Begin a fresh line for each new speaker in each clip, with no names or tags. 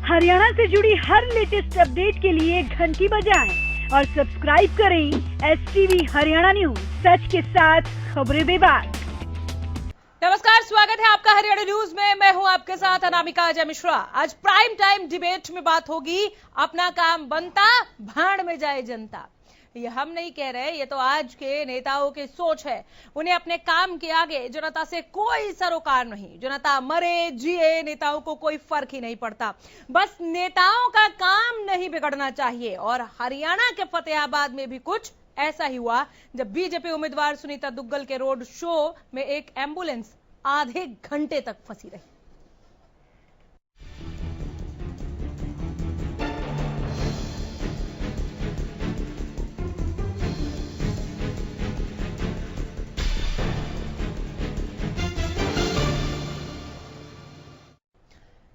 हरियाणा से जुड़ी हर latest update के लिए घंटी बजाएं और सब्सक्राइब करें STV हरियाणा न्यूज, सच के साथ खबरें बेबाक।
नमस्कार, स्वागत है आपका हरियाणा न्यूज में। मैं हूं आपके साथ अनामिका अजय मिश्रा। आज प्राइम टाइम डिबेट में बात होगी, अपना काम बनता भाड़ में जाए जनता। ये हम नहीं कह रहे, ये तो आज के नेताओं की सोच है। उन्हें अपने काम के आगे जनता से कोई सरोकार नहीं। जनता मरे जिए, नेताओं को कोई फर्क ही नहीं पड़ता। बस नेताओं का काम नहीं बिगड़ना चाहिए। और हरियाणा के फतेहाबाद में भी कुछ ऐसा ही हुआ जब बीजेपी उम्मीदवार सुनीता दुग्गल के रोड शो में एक एम्बुलेंस आधे घंटे तक फंसी रही।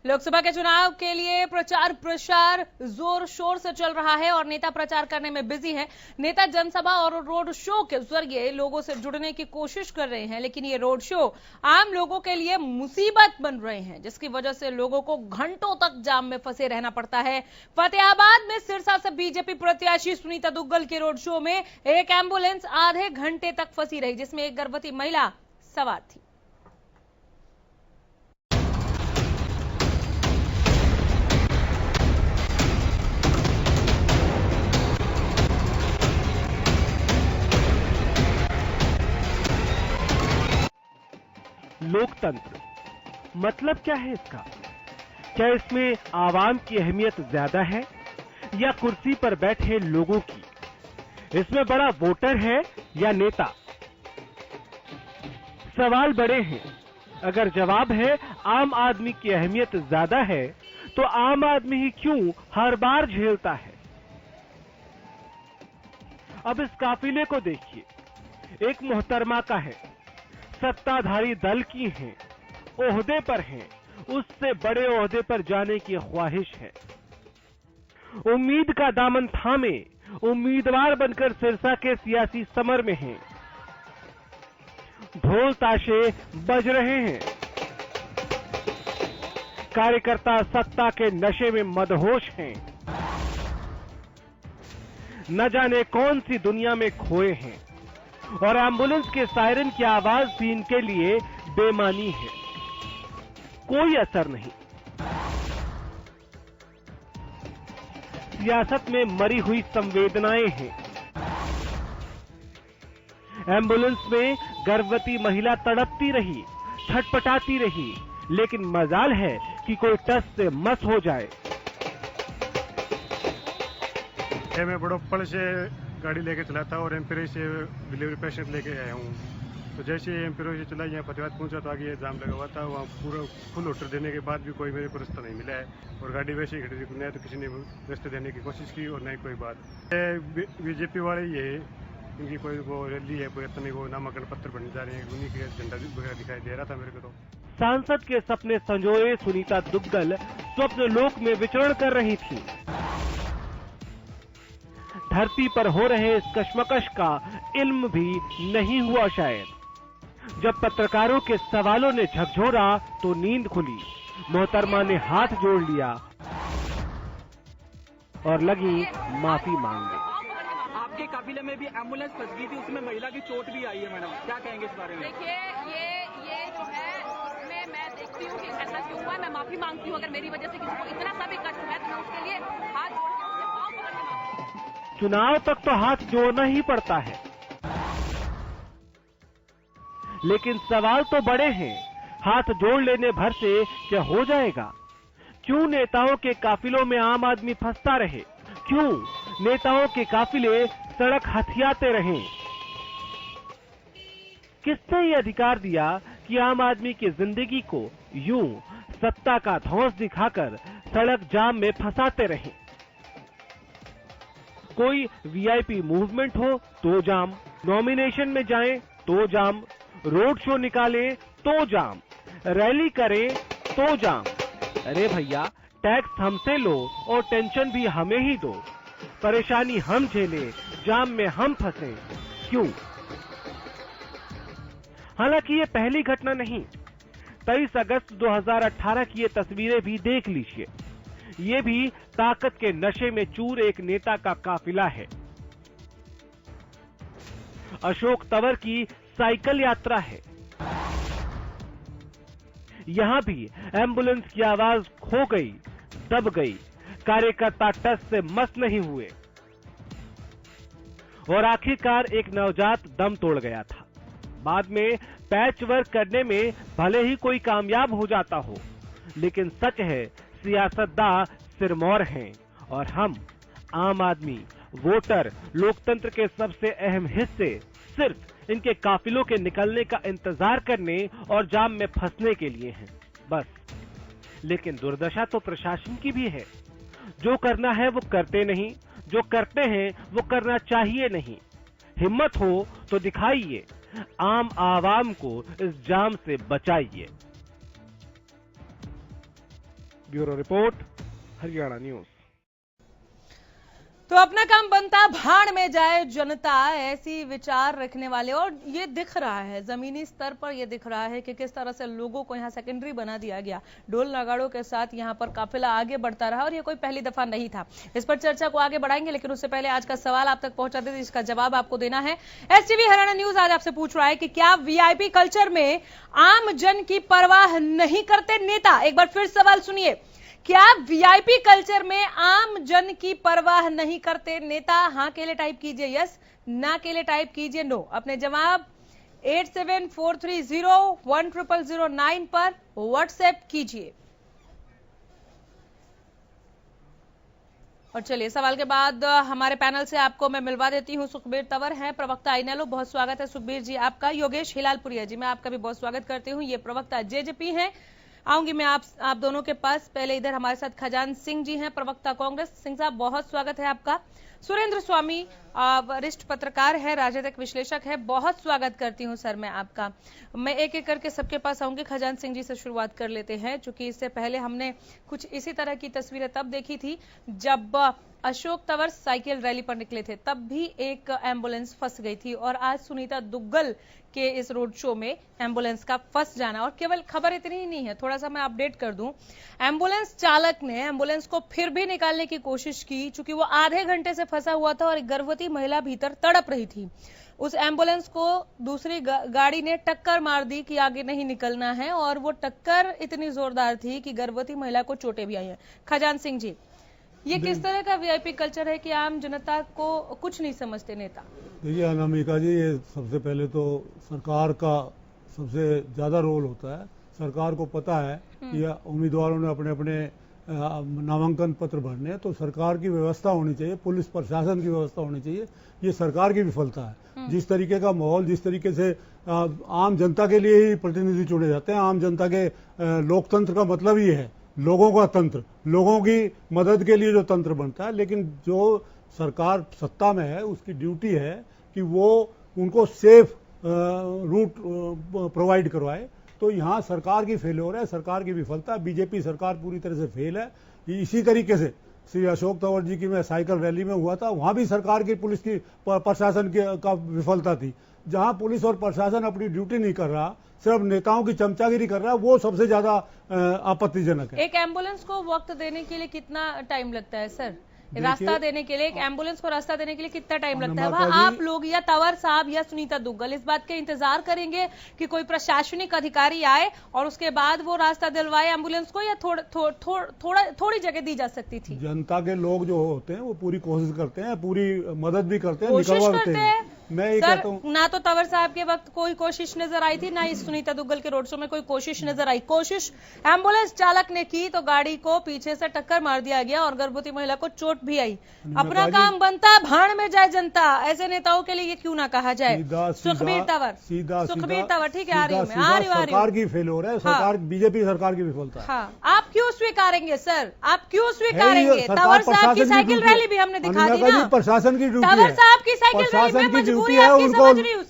लोकसभा के चुनाव के लिए प्रचार प्रसार जोर शोर से चल रहा है और नेता प्रचार करने में बिजी हैं। नेता जनसभा और रोड शो के जरिए लोगों से जुड़ने की कोशिश कर रहे हैं, लेकिन ये रोड शो आम लोगों के लिए मुसीबत बन रहे हैं, जिसकी वजह से लोगों को घंटों तक जाम में फंसे रहना पड़ता है। फतेहाबाद में सिरसा से बीजेपी प्रत्याशी सुनीता दुग्गल के रोड शो में एक एम्बुलेंस आधे घंटे तक फंसी रही, जिसमें एक गर्भवती महिला सवार थी।
लोकतंत्र मतलब क्या है इसका? क्या इसमें आवाम की अहमियत ज्यादा है या कुर्सी पर बैठे लोगों की? इसमें बड़ा वोटर है या नेता? सवाल बड़े हैं। अगर जवाब है आम आदमी की अहमियत ज्यादा है, तो आम आदमी ही क्यों हर बार झेलता है? अब इस काफिले को देखिए। एक मोहतरमा का है, सत्ताधारी दल की हैं, ओहदे पर हैं, उससे बड़े ओहदे पर जाने की ख्वाहिश है। उम्मीद का दामन थामे उम्मीदवार बनकर सिरसा के सियासी समर में हैं। ढोल ताशे बज रहे हैं। कार्यकर्ता सत्ता के नशे में मदहोश हैं। न जाने कौन सी दुनिया में खोए हैं और एम्बुलेंस के सायरन की आवाज भी इनके लिए बेमानी है। कोई असर नहीं। सियासत में मरी हुई संवेदनाएं हैं। एम्बुलेंस में गर्भवती महिला तड़पती रही, छटपटाती रही, लेकिन मजाल है कि कोई टस से मस हो जाए।
मैं बड़ोपड़ से गाड़ी लेके चला था और एम्पिरो से डिलीवरी पेशेंट लेके आया हूँ। तो जैसे एम्पिरो से चला, यहाँ फतेहाबाद पहुंचा तो आगे जाम लगा हुआ था। वहाँ पूरा फुल ऑर्डर देने के बाद भी कोई मेरे को रास्ता नहीं मिला है और गाड़ी वैसे ही खड़ी थी। न तो किसी ने रास्ते देने की कोशिश की और न ही कोई बात। बीजेपी वाले ये इनकी कोई वो रैली है, कोई इतनी वो नामांकन पत्र बनने जा रहे हैं, उन्हीं के झंडा वगैरह दिखाई दे रहा था मेरे को। तो
सांसद के सपने संजोए सुनीता दुग्गल स्वप्न लोक में विचरण कर रही थी। धरती पर हो रहे इस कश्मकश का इल्म भी नहीं हुआ शायद। जब पत्रकारों के सवालों ने झकझोरा तो नींद खुली। मोहतरमा ने हाथ जोड़ लिया और लगी माफी मांगने।
आपके काफिले में भी एम्बुलेंस फंस गई थी, उसमें महिला की चोट भी आई है। मैडम, क्या कहेंगे इस बारे में?
देखिए, ये जो है, उसमें मैं देखती हूँ कि ऐसा क्यों हुआ है। मैं माफी मांगती हूँ। अगर मेरी वजह से किसी को इतना सा भी कष्ट है तो मैं उसके लिए हाथ जोड़ के उसके पाँव पकड़ के मांगती हूँ।
चुनाव तक तो हाथ जोड़ना ही पड़ता है, लेकिन सवाल तो बड़े हैं। हाथ जोड़ लेने भर से क्या हो जाएगा? क्यों नेताओं के काफिलों में आम आदमी फंसता रहे? क्यों नेताओं के काफिले सड़क हथियाते रहें? किसने ये अधिकार दिया कि आम आदमी की जिंदगी को यूं सत्ता का धौंस दिखाकर सड़क जाम में फंसाते रहें? कोई वीआईपी मूवमेंट हो तो जाम, नॉमिनेशन में जाएं तो जाम, रोड शो निकालें तो जाम, रैली करें तो जाम। अरे भैया, टैक्स हमसे लो और टेंशन भी हमें ही दो। परेशानी हम झेलें, जाम में हम फंसें, क्यों? हालांकि ये पहली घटना नहीं। 23 अगस्त 2018 की ये तस्वीरें भी देख लीजिए। ये भी ताकत के नशे में चूर एक नेता का काफिला है। अशोक तंवर की साइकिल यात्रा है। यहां भी एम्बुलेंस की आवाज खो गई, दब गई, कार्यकर्ता टस से मस नहीं हुए और आखिरकार एक नवजात दम तोड़ गया था। बाद में पैच वर्क करने में भले ही कोई कामयाब हो जाता हो, लेकिन सच है सियासतदान सिरमौर हैं और हम आम आदमी, वोटर, लोकतंत्र के सबसे अहम हिस्से सिर्फ इनके काफिलों के निकलने का इंतजार करने और जाम में फंसने के लिए हैं, बस। लेकिन दुर्दशा तो प्रशासन की भी है। जो करना है वो करते नहीं, जो करते हैं वो करना चाहिए नहीं। हिम्मत हो तो दिखाइए, आम आवाम को इस जाम से बचाइए। Bureau report, Haryana news.
तो अपना काम बनता भाड़ में जाए जनता, ऐसी विचार रखने वाले, और ये दिख रहा है जमीनी स्तर पर, ये दिख रहा है कि किस तरह से लोगों को यहाँ सेकेंडरी बना दिया गया। ढोल नगाड़ों के साथ यहाँ पर काफिला आगे बढ़ता रहा और ये कोई पहली दफा नहीं था। इस पर चर्चा को आगे बढ़ाएंगे, लेकिन उससे पहले आज का सवाल आप तक पहुंचा देते, जिसका जवाब आपको देना है। एसटीवी हरियाणा न्यूज आज आपसे पूछ रहा है कि क्या वीआईपी कल्चर में आम जन की परवाह नहीं करते नेता? एक बार फिर सवाल सुनिए, क्या वीआईपी कल्चर में आम जन की परवाह नहीं करते नेता? हाँ के लिए टाइप कीजिए यस, ना के लिए टाइप कीजिए नो। अपने जवाब 8743010009 पर व्हाट्सएप कीजिए। और चलिए सवाल के बाद हमारे पैनल से आपको मैं मिलवा देती हूँ। सुखबीर तंवर हैं, प्रवक्ता इनेलो। बहुत स्वागत है सुखबीर जी आपका। योगेश हिलालपुरिया जी, मैं आपका भी बहुत स्वागत करती हूँ, ये प्रवक्ता जेजेपी हैं। आऊंगी मैं आप दोनों के पास। पहले इधर हमारे साथ खजान सिंह जी हैं, प्रवक्ता कांग्रेस। सिंह साहब बहुत स्वागत है आपका। सुरेंद्र स्वामी वरिष्ठ पत्रकार है, राजनीतिक विश्लेषक है, बहुत स्वागत करती हूं सर मैं आपका। मैं एक एक करके सबके पास आऊंगी। खजान सिंह जी से शुरुआत कर लेते हैं, क्योंकि इससे पहले हमने कुछ इसी तरह की तस्वीरें तब देखी थी जब अशोक तंवर साइकिल रैली पर निकले थे, तब भी एक एम्बुलेंस फंस गई थी। और आज सुनीता दुग्गल के इस रोड शो में एम्बुलेंस का फंस जाना, और केवल खबर इतनी ही नहीं है, थोड़ा सा मैं अपडेट कर दूं। एम्बुलेंस चालक ने एम्बुलेंस को फिर भी निकालने की कोशिश की, चूंकि वो आधे घंटे से फंसा हुआ था और एक गर्भवती महिला भीतर तड़प रही थी। उस एम्बुलेंस को दूसरी गाड़ी ने टक्कर मार दी कि आगे नहीं निकलना है, और वो टक्कर इतनी जोरदार थी कि गर्भवती महिला को चोटें भी आई हैं। खजान सिंह जी, ये किस तरह का वीआईपी कल्चर है कि आम जनता को कुछ नहीं समझते नेता?
देखिए अनामिका जी, ये सबसे पहले तो सरकार का सबसे ज्यादा रोल होता है। सरकार को पता है कि उम्मीदवारों ने अपने अपने नामांकन पत्र भरने हैं, तो सरकार की व्यवस्था होनी चाहिए, पुलिस प्रशासन की व्यवस्था होनी चाहिए। ये सरकार की विफलता है। जिस तरीके का माहौल, जिस तरीके से आम जनता के लिए ही प्रतिनिधि चुने जाते हैं। आम जनता के लोकतंत्र का मतलब ही है लोगों का तंत्र, लोगों की मदद के लिए जो तंत्र बनता है। लेकिन जो सरकार सत्ता में है, उसकी ड्यूटी है कि वो उनको सेफ रूट प्रोवाइड करवाए। तो यहाँ सरकार की फेल्योर है, सरकार की विफलता। बीजेपी सरकार पूरी तरह से फेल है। इसी तरीके से श्री अशोक तंवर जी की मैं साइकिल रैली में हुआ था, वहां भी सरकार की, पुलिस की, प्रशासन का विफलता थी। जहां पुलिस और प्रशासन अपनी ड्यूटी नहीं कर रहा, सिर्फ नेताओं की चमचागिरी कर रहा है, वो सबसे ज्यादा आपत्तिजनक है।
एक एम्बुलेंस को वक्त देने के लिए कितना टाइम लगता है सर? रास्ता देने के लिए, एक एम्बुलेंस को रास्ता देने के लिए कितना टाइम लगता है? वहाँ आप लोग या तंवर साहब या सुनीता दुग्गल इस बात के इंतजार करेंगे कि कोई प्रशासनिक अधिकारी आए और उसके बाद वो रास्ता दिलवाए एम्बुलेंस को, या थोड़ी जगह दी जा सकती थी?
जनता के लोग जो होते हैं वो पूरी कोशिश करते हैं, पूरी मदद भी करते हैं,
कोशिश करते हैं।
मैं ये कहता हूँ,
ना तो तंवर साहब के वक्त कोई कोशिश नजर आई थी, ना इस सुनीता दुग्गल के रोड शो में कोई कोशिश नजर आई। कोशिश एम्बुलेंस चालक ने की तो गाड़ी को पीछे से टक्कर मार दिया गया और गर्भवती महिला को चोट भी आई। अपना काम बनता भाड़ में जाए जनता, ऐसे नेताओं के लिए ये क्यों ना कहा जाए? सुखबीर तंवर, सुखबीर तंवर, ठीक है, आ रही हूँ मैं,
सरकार की फेल्योर है, सरकार, बीजेपी सरकार की विफलता है।
हाँ, आप क्यों स्वीकारेंगे सर? आप क्यों स्वीकारेंगे? तंवर साहब की साइकिल रैली भी हमने दिखा दी ना।
प्रशासन की ड्यूटी है,
तंवर साहब की साइकिल रैली में
ड्यूटी है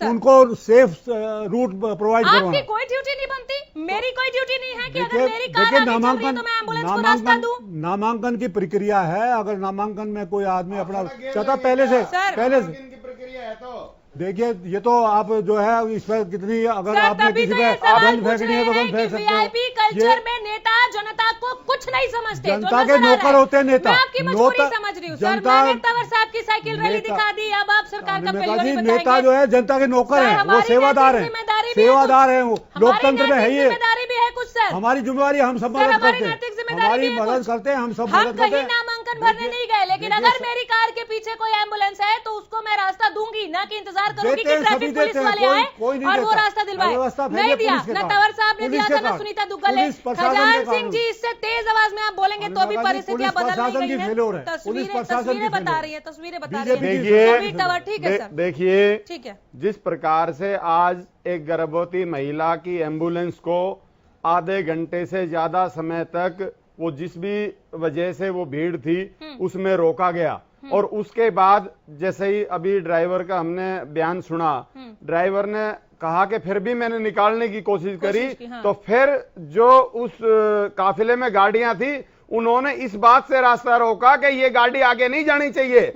उनको सेफ रूट प्रोवाइड करवाना।
आपकी कोई ड्यूटी नहीं बनती, मेरी कोई ड्यूटी नहीं है कि अगर मेरी कार आगे चल रही है तो मैं एम्बुलेंस को रास्ता दूं।
नामांकन की प्रक्रिया है। अगर नामांकन में कोई आदमी अपना चाहता, पहले से
की प्रक्रिया है तो
देखिए ये तो आप जो है इस पर कितनी अगर
सर,
आपने
तभी
किसी
तो
पे
ये सवाल
गन
पूछ
फेंकनी है तो
रहे
गन
हैं
फेंक
कि
सकते हो।
वीआईपी कल्चर में नेता जनता को कुछ नहीं समझते।
जनता
तो
के
नजर आ रहा
नौकर
है।
होते हैं नेता।
मैं आपकी मजबूरी
नौकर-
समझ रही हूँ सर।
जनता-
मैंने तंवर साहब की साइकिल रैली
नेता-
दिखा दी, अब आप सरकार का
नेता
पहली
जी,
बताएंगे।
नेता जो है जनता के नौकर
सर,
हैं, वो
हमारी
सेवादार
नैतिक
हैं,
जिम्मेदारी भी है
सेवादार
कुछ।
हैं, वो
हमारी
लोकतंत्र में है
नैतिक
ये।
जिम्मेदारी भी है कुछ सर।
हमारी जिम्मेदारी हम सब
सर,
मदद
हमारी
करते
नैतिक
हैं,
जिम्मेदारी
हमारी
भी है
मदद
कुछ।
करते हैं, हम सब
हम
मदद करते
कहीं
हैं।
नामांकन भरने
देखिए-
नहीं गए, लेकिन
देखिए
अगर
सर-
मेरी कार के पीछे कोई एम्बुलेंस है तो उसको मैं रास्ता दूंगी, ना कि इंतजार करूंगी
देते
कि
हैं,
ट्रैफिक
सभी
पुलिस
देते हैं,
वाले आए
कोई नहीं
और वो
देता।
रास्ता दिलवाए।
व्यवस्था
नहीं
फैले
दिया,
पुलिस के
ना
कारण।
तंवर साहब ने
पुलिस
दिया
के
था, ना
कारण।
सुनीता दुग्गल ने।
पुलिस प्रशासन के
खजान
कारण।
सिंह जी, इससे तेज आवाज में आप बोलेंगे तो भी
अनुराग जी,
परिस्थितियां
पुलिस
बदल
प्रशासन
नहीं
की
रही
फेल्योर
हैं।
है। पुलिस
तस्वीरें
प्रशासन की
तस्वीरें बता
फेल्योर
रही है, तस्वीरें बता
बीजेपी
रही
की
है।
फेल्योर
कभी तंवर, ठीक है सर,
देखिए,
ठीक है।
जिस प्रकार से आज एक गर्भवती महिला की एम्बुलेंस को आधे घंटे से ज्यादा समय तक वो जिस भी वजह से वो भीड़ थी उसमें रोका गया, और उसके बाद जैसे ही अभी ड्राइवर का हमने बयान सुना, ड्राइवर ने कहा कि फिर भी मैंने निकालने की कोशिश करी,
हाँ।
तो फिर जो उस काफिले में गाड़ियां थी उन्होंने इस बात से रास्ता रोका कि ये गाड़ी आगे नहीं जानी चाहिए,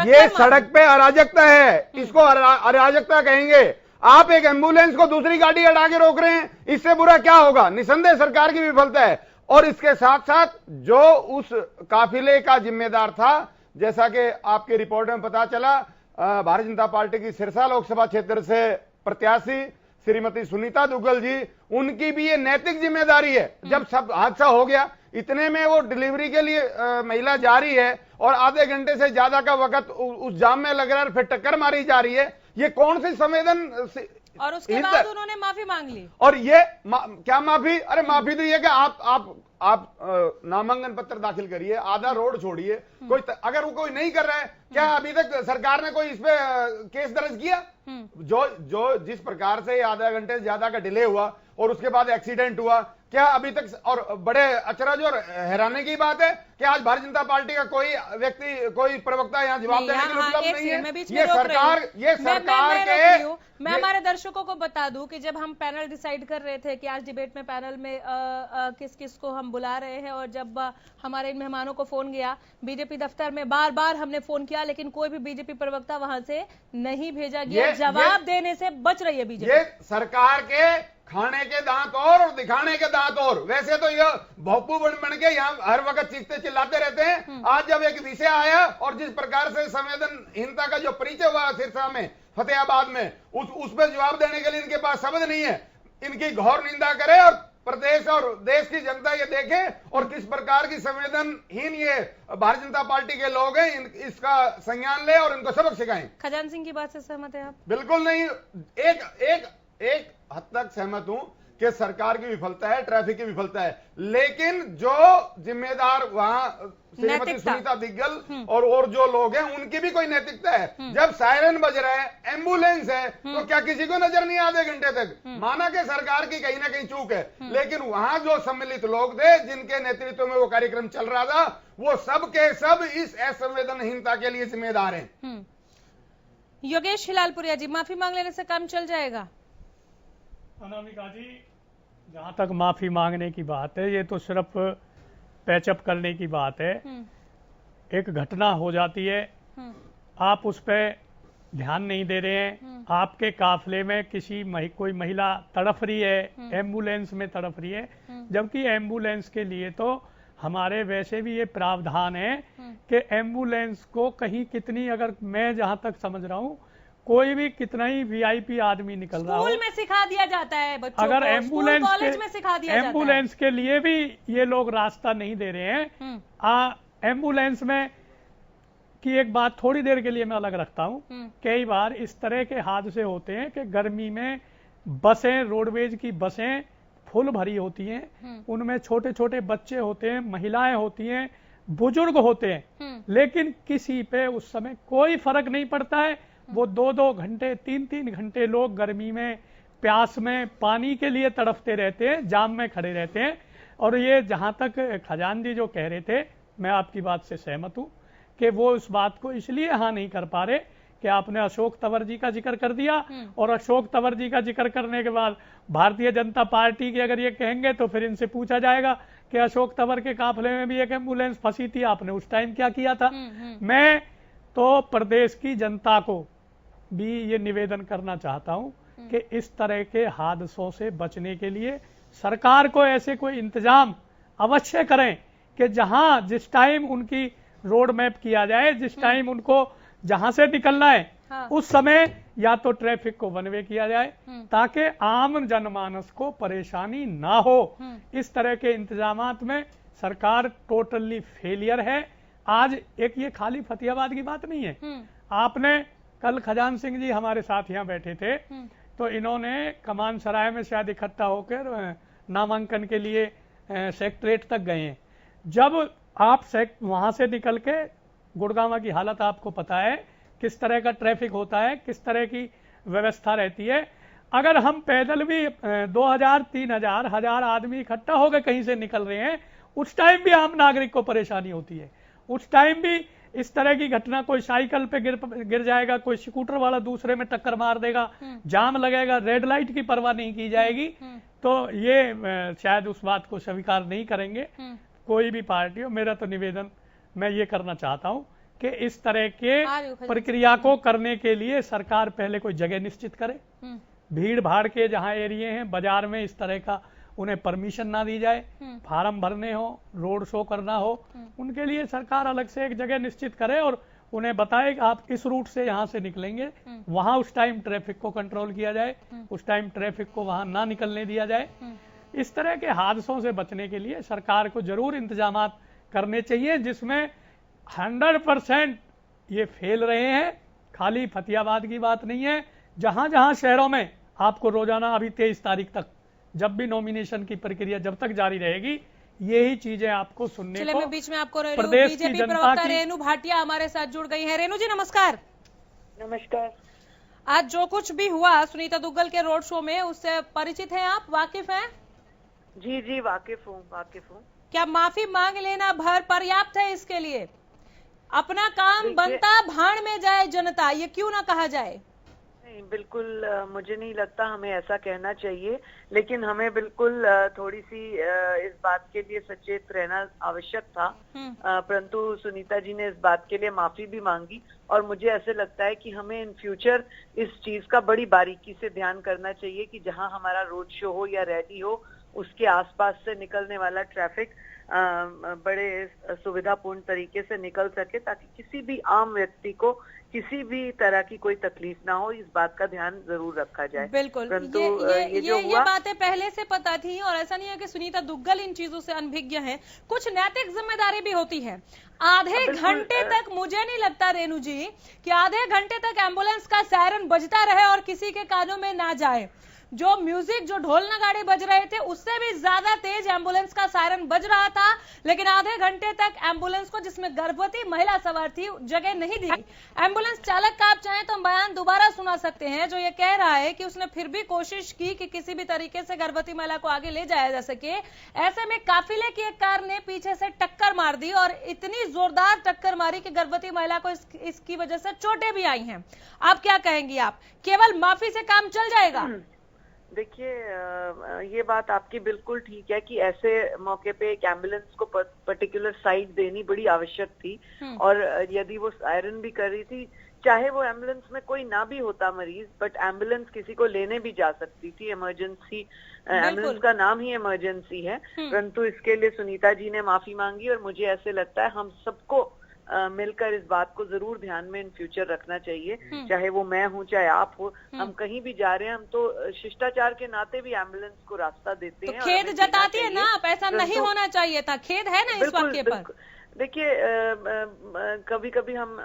ये सड़क पे अराजकता है, इसको अराजकता कहेंगे। आप एक एम्बुलेंस को दूसरी गाड़ी हटा के रोक रहे हैं, इससे बुरा क्या होगा? निसंदेह सरकार की विफलता है। और इसके साथ साथ जो उस काफिले का जिम्मेदार था, जैसा कि आपकी रिपोर्ट में पता चला, भारतीय जनता पार्टी की सिरसा लोकसभा क्षेत्र से प्रत्याशी श्रीमती सुनीता दुग्गल जी, उनकी भी ये नैतिक जिम्मेदारी है। जब सब हादसा हो गया, इतने में वो डिलीवरी के लिए महिला जा रही है और आधे घंटे से ज्यादा का वक्त उस जाम में लग रहा है, फिर टक्कर मारी जा रही है, ये कौन सी संवेदन?
और उसके बाद उन्होंने माफी मांग ली।
और ये क्या माफी? अरे माफी तो ये कि आप नामांकन पत्र दाखिल करिए, आधा रोड छोड़िए, कोई अगर वो कोई नहीं कर रहा है, क्या अभी तक सरकार ने कोई इस पे केस दर्ज किया? जो जिस प्रकार से आधा घंटे से ज्यादा का डिले हुआ और उसके बाद एक्सीडेंट हुआ, क्या अभी तक? और बड़े अचरज और हैरानी की बात है कि आज भारतीय जनता पार्टी का कोई व्यक्ति, कोई प्रवक्ता यहाँ जवाब देने के लिए उपलब्ध नहीं है। ये सरकार के
मैं हमारे दर्शकों को बता दूं कि जब हम पैनल डिसाइड कर रहे थे कि आज डिबेट में पैनल में किस किस को हम बुला रहे हैं, और जब हमारे इन मेहमानों को फोन गया बीजेपी दफ्तर में, बार बार हमने फोन किया, लेकिन कोई भी बीजेपी प्रवक्ता वहां से नहीं भेजा गया। जवाब देने से बच रही है बीजेपी।
ये सरकार के खाने के दांत और दिखाने के दांत और। वैसे तो ये भोपू बन के यहाँ हर वक्त चीखते चिल्लाते रहते हैं। आज जब एक विषय आया और जिस प्रकार से संवेदनहीनता का जो परिचय हुआ सिरसा में, फतेहाबाद में, उस पर जवाब देने के लिए इनके पास शब्द नहीं है। इनकी घोर निंदा करे और प्रदेश और देश की जनता ये देखे और किस प्रकार की संवेदनहीन ये भारतीय जनता पार्टी के लोग हैं, इसका संज्ञान ले और इनको सबक सिखाएं।
खजान सिंह की बात से सहमत है आप?
बिल्कुल नहीं। एक हद तक सहमत हूं कि सरकार की विफलता है, ट्रैफिक की विफलता है, लेकिन जो जिम्मेदार वहां श्रीमती सुनीता दुग्गल और जो लोग हैं, उनकी भी कोई नैतिकता है। जब सायरन बज रहा है, एम्बुलेंस है, तो क्या किसी को नजर नहीं आधे घंटे तक? माना कि सरकार की कहीं ना कहीं चूक है, लेकिन वहां जो सम्मिलित लोग थे जिनके नेतृत्व में वो कार्यक्रम चल रहा था, वो सब के सब इस असंवेदनहीनता के लिए जिम्मेदार हैं।
योगेश हिलालपुरिया जी, माफी मांग लेने से काम चल जाएगा?
अनामिका जी, जहाँ तक माफी मांगने की बात है, ये तो सिर्फ पैचअप करने की बात है। एक घटना हो जाती है, आप उस पर ध्यान नहीं दे रहे हैं, आपके काफिले में कोई महिला तड़फ रही है, एम्बुलेंस में तड़फ रही है, जबकि एम्बुलेंस के लिए तो हमारे वैसे भी ये प्रावधान है कि एम्बुलेंस को कहीं कितनी, अगर मैं जहां तक समझ रहा हूं, कोई भी कितना ही वीआईपी आदमी निकल रहा हो,
स्कूल में सिखा दिया जाता है बच्चों
अगर
को,
एम्बुलेंस
कॉलेज में सिखा दिया जाता है।
एम्बुलेंस के लिए भी ये लोग रास्ता नहीं दे रहे हैं। एम्बुलेंस में की एक बात थोड़ी देर के लिए मैं अलग रखता हूं, कई बार इस तरह के हादसे होते हैं कि गर्मी में बसें, रोडवेज की बसें फुल भरी होती हैं, उनमें छोटे छोटे बच्चे होते हैं, महिलाएं होती हैं, बुजुर्ग होते हैं, लेकिन किसी पे उस समय कोई फर्क नहीं पड़ता है। वो 2-2 घंटे, 3-3 घंटे लोग गर्मी में, प्यास में, पानी के लिए तड़फते रहते हैं, जाम में खड़े रहते हैं। और ये जहां तक खजान जी जो कह रहे थे, मैं आपकी बात से सहमत हूं कि वो उस बात को इसलिए हाँ नहीं कर पा रहे कि आपने अशोक तंवर जी का जिक्र कर दिया, और अशोक तंवर जी का जिक्र करने के बाद भारतीय जनता पार्टी की अगर ये कहेंगे तो फिर इनसे पूछा जाएगा कि अशोक तंवर के काफिले में भी एक एम्बुलेंस फंसी थी, आपने उस टाइम क्या किया था। मैं तो प्रदेश की जनता को भी ये निवेदन करना चाहता हूं कि इस तरह के हादसों से बचने के लिए सरकार को ऐसे कोई इंतजाम अवश्य करें कि जहां जिस टाइम उनकी रोड मैप किया जाए, जिस टाइम उनको जहां से निकलना है उस समय या तो ट्रैफिक को वन वे किया जाए ताकि आम जनमानस को परेशानी ना हो। इस तरह के इंतजामात में सरकार टोटली फेलियर है। आज एक ये खाली फतेहाबाद की बात नहीं है। आपने कल खजान सिंह जी हमारे साथ यहाँ बैठे थे, तो इन्होंने कमान सराय में शायद इकट्ठा होकर नामांकन के लिए सेक्रेटरीट तक गए हैं। जब आप वहां से निकल के गुड़गांव की हालत आपको पता है, किस तरह का ट्रैफिक होता है, किस तरह की व्यवस्था रहती है। अगर हम पैदल भी 2000, 3000, 1000 आदमी इकट्ठा होकर कहीं से निकल रहे हैं, उस टाइम भी आम नागरिक को परेशानी होती है। उस टाइम भी इस तरह की घटना, कोई साइकिल पे गिर जाएगा, कोई स्कूटर वाला दूसरे में टक्कर मार देगा, जाम लगेगा, रेड लाइट की परवाह नहीं की जाएगी। तो ये शायद उस बात को स्वीकार नहीं करेंगे कोई भी पार्टी हो। मेरा तो निवेदन मैं ये करना चाहता हूं कि इस तरह के प्रक्रिया को करने के लिए सरकार पहले कोई जगह निश्चित करे। भीड़ भाड़ के जहां एरिया हैं, बाजार में इस तरह का उन्हें परमिशन ना दी जाए, फार्म भरने हो, रोड शो करना हो, उनके लिए सरकार अलग से एक जगह निश्चित करे और उन्हें बताए कि आप इस रूट से यहां से निकलेंगे, वहां उस टाइम ट्रैफिक को कंट्रोल किया जाए, उस टाइम ट्रैफिक को वहां ना निकलने दिया जाए। इस तरह के हादसों से बचने के लिए सरकार को जरूर इंतजाम करने चाहिए, जिसमें 100% ये फेल रहे हैं। खाली फतेहाबाद की बात नहीं है, जहां जहां शहरों में आपको रोजाना अभी 23 तारीख तक जब भी नॉमिनेशन की प्रक्रिया जब तक जारी रहेगी, यही चीजें आपको सुनने को
बीच में आपको
प्रदेश की
बीजेपी
जनता
प्रवक्ता
की
रेणु भाटिया हमारे साथ जुड़ गई हैं। रेणु जी नमस्कार।
नमस्कार।
आज जो कुछ भी हुआ सुनीता दुग्गल के रोड शो में, उससे परिचित हैं आप, वाकिफ हैं?
जी जी वाकिफ हूँ।
क्या माफी मांग लेना भर पर्याप्त है इसके लिए? अपना काम बनता भाड़ में जाए जनता, ये क्यों ना कहा जाए?
नहीं, बिल्कुल मुझे नहीं लगता हमें ऐसा कहना चाहिए, लेकिन हमें बिल्कुल थोड़ी सी इस बात के लिए सचेत रहना आवश्यक था। परंतु सुनीता जी ने इस बात के लिए माफी भी मांगी और मुझे ऐसे लगता है कि हमें इन फ्यूचर इस चीज का बड़ी बारीकी से ध्यान करना चाहिए कि जहां हमारा रोड शो हो या रैली हो, उसके आसपास से निकलने वाला ट्रैफिक बड़े सुविधापूर्ण तरीके से निकल सके, ताकि किसी भी आम व्यक्ति को किसी भी तरह की कोई तकलीफ ना हो। इस बात का ध्यान जरूर रखा जाए।
बिल्कुल, ये बातें पहले से पता थी और ऐसा नहीं है कि सुनीता दुग्गल इन चीजों से अनभिज्ञ हैं। कुछ नैतिक जिम्मेदारी भी होती है। आधे घंटे तक मुझे नहीं लगता रेणु जी कि आधे घंटे तक एम्बुलेंस का सायरन बजता रहे और किसी के कानों में ना जाए। जो म्यूजिक, जो ढोल नगाड़े बज रहे थे, उससे भी ज्यादा तेज एम्बुलेंस का सायरन बज रहा था, लेकिन आधे घंटे तक एम्बुलेंस को, जिसमें गर्भवती महिला सवार थी, जगह नहीं दी। एम्बुलेंस चालक का आप चाहें तो बयान दोबारा सुना सकते हैं, जो ये कह रहा है कि उसने फिर भी कोशिश की कि किसी भी तरीके से गर्भवती महिला को आगे ले जाया जा सके। ऐसे में काफिले की एक कार ने पीछे से टक्कर मार दी और इतनी जोरदार टक्कर मारी कि गर्भवती महिला को इसकी वजह से चोटें भी आई हैं। आप क्या कहेंगी? आप केवल माफी से काम चल जाएगा?
देखिए, ये बात आपकी बिल्कुल ठीक है कि ऐसे मौके पे एक एम्बुलेंस को पर्टिकुलर साइड देनी बड़ी आवश्यक थी। और यदि वो सायरन भी कर रही थी, चाहे वो एम्बुलेंस में कोई ना भी होता मरीज, बट एम्बुलेंस किसी को लेने भी जा सकती थी। इमरजेंसी, एम्बुलेंस का नाम ही इमरजेंसी है। परंतु इसके लिए सुनीता जी ने माफी मांगी और मुझे ऐसे लगता है हम सबको मिलकर इस बात को जरूर ध्यान में इन फ्यूचर रखना चाहिए। चाहे वो मैं हूँ, चाहे आप हो, हम कहीं भी जा रहे हैं, हम तो शिष्टाचार के नाते भी एम्बुलेंस को रास्ता देते हैं।
खेद जताती है ना आप, ऐसा नहीं होना चाहिए था। खेद है ना इस वाक्य पर?
देखिए, कभी कभी हम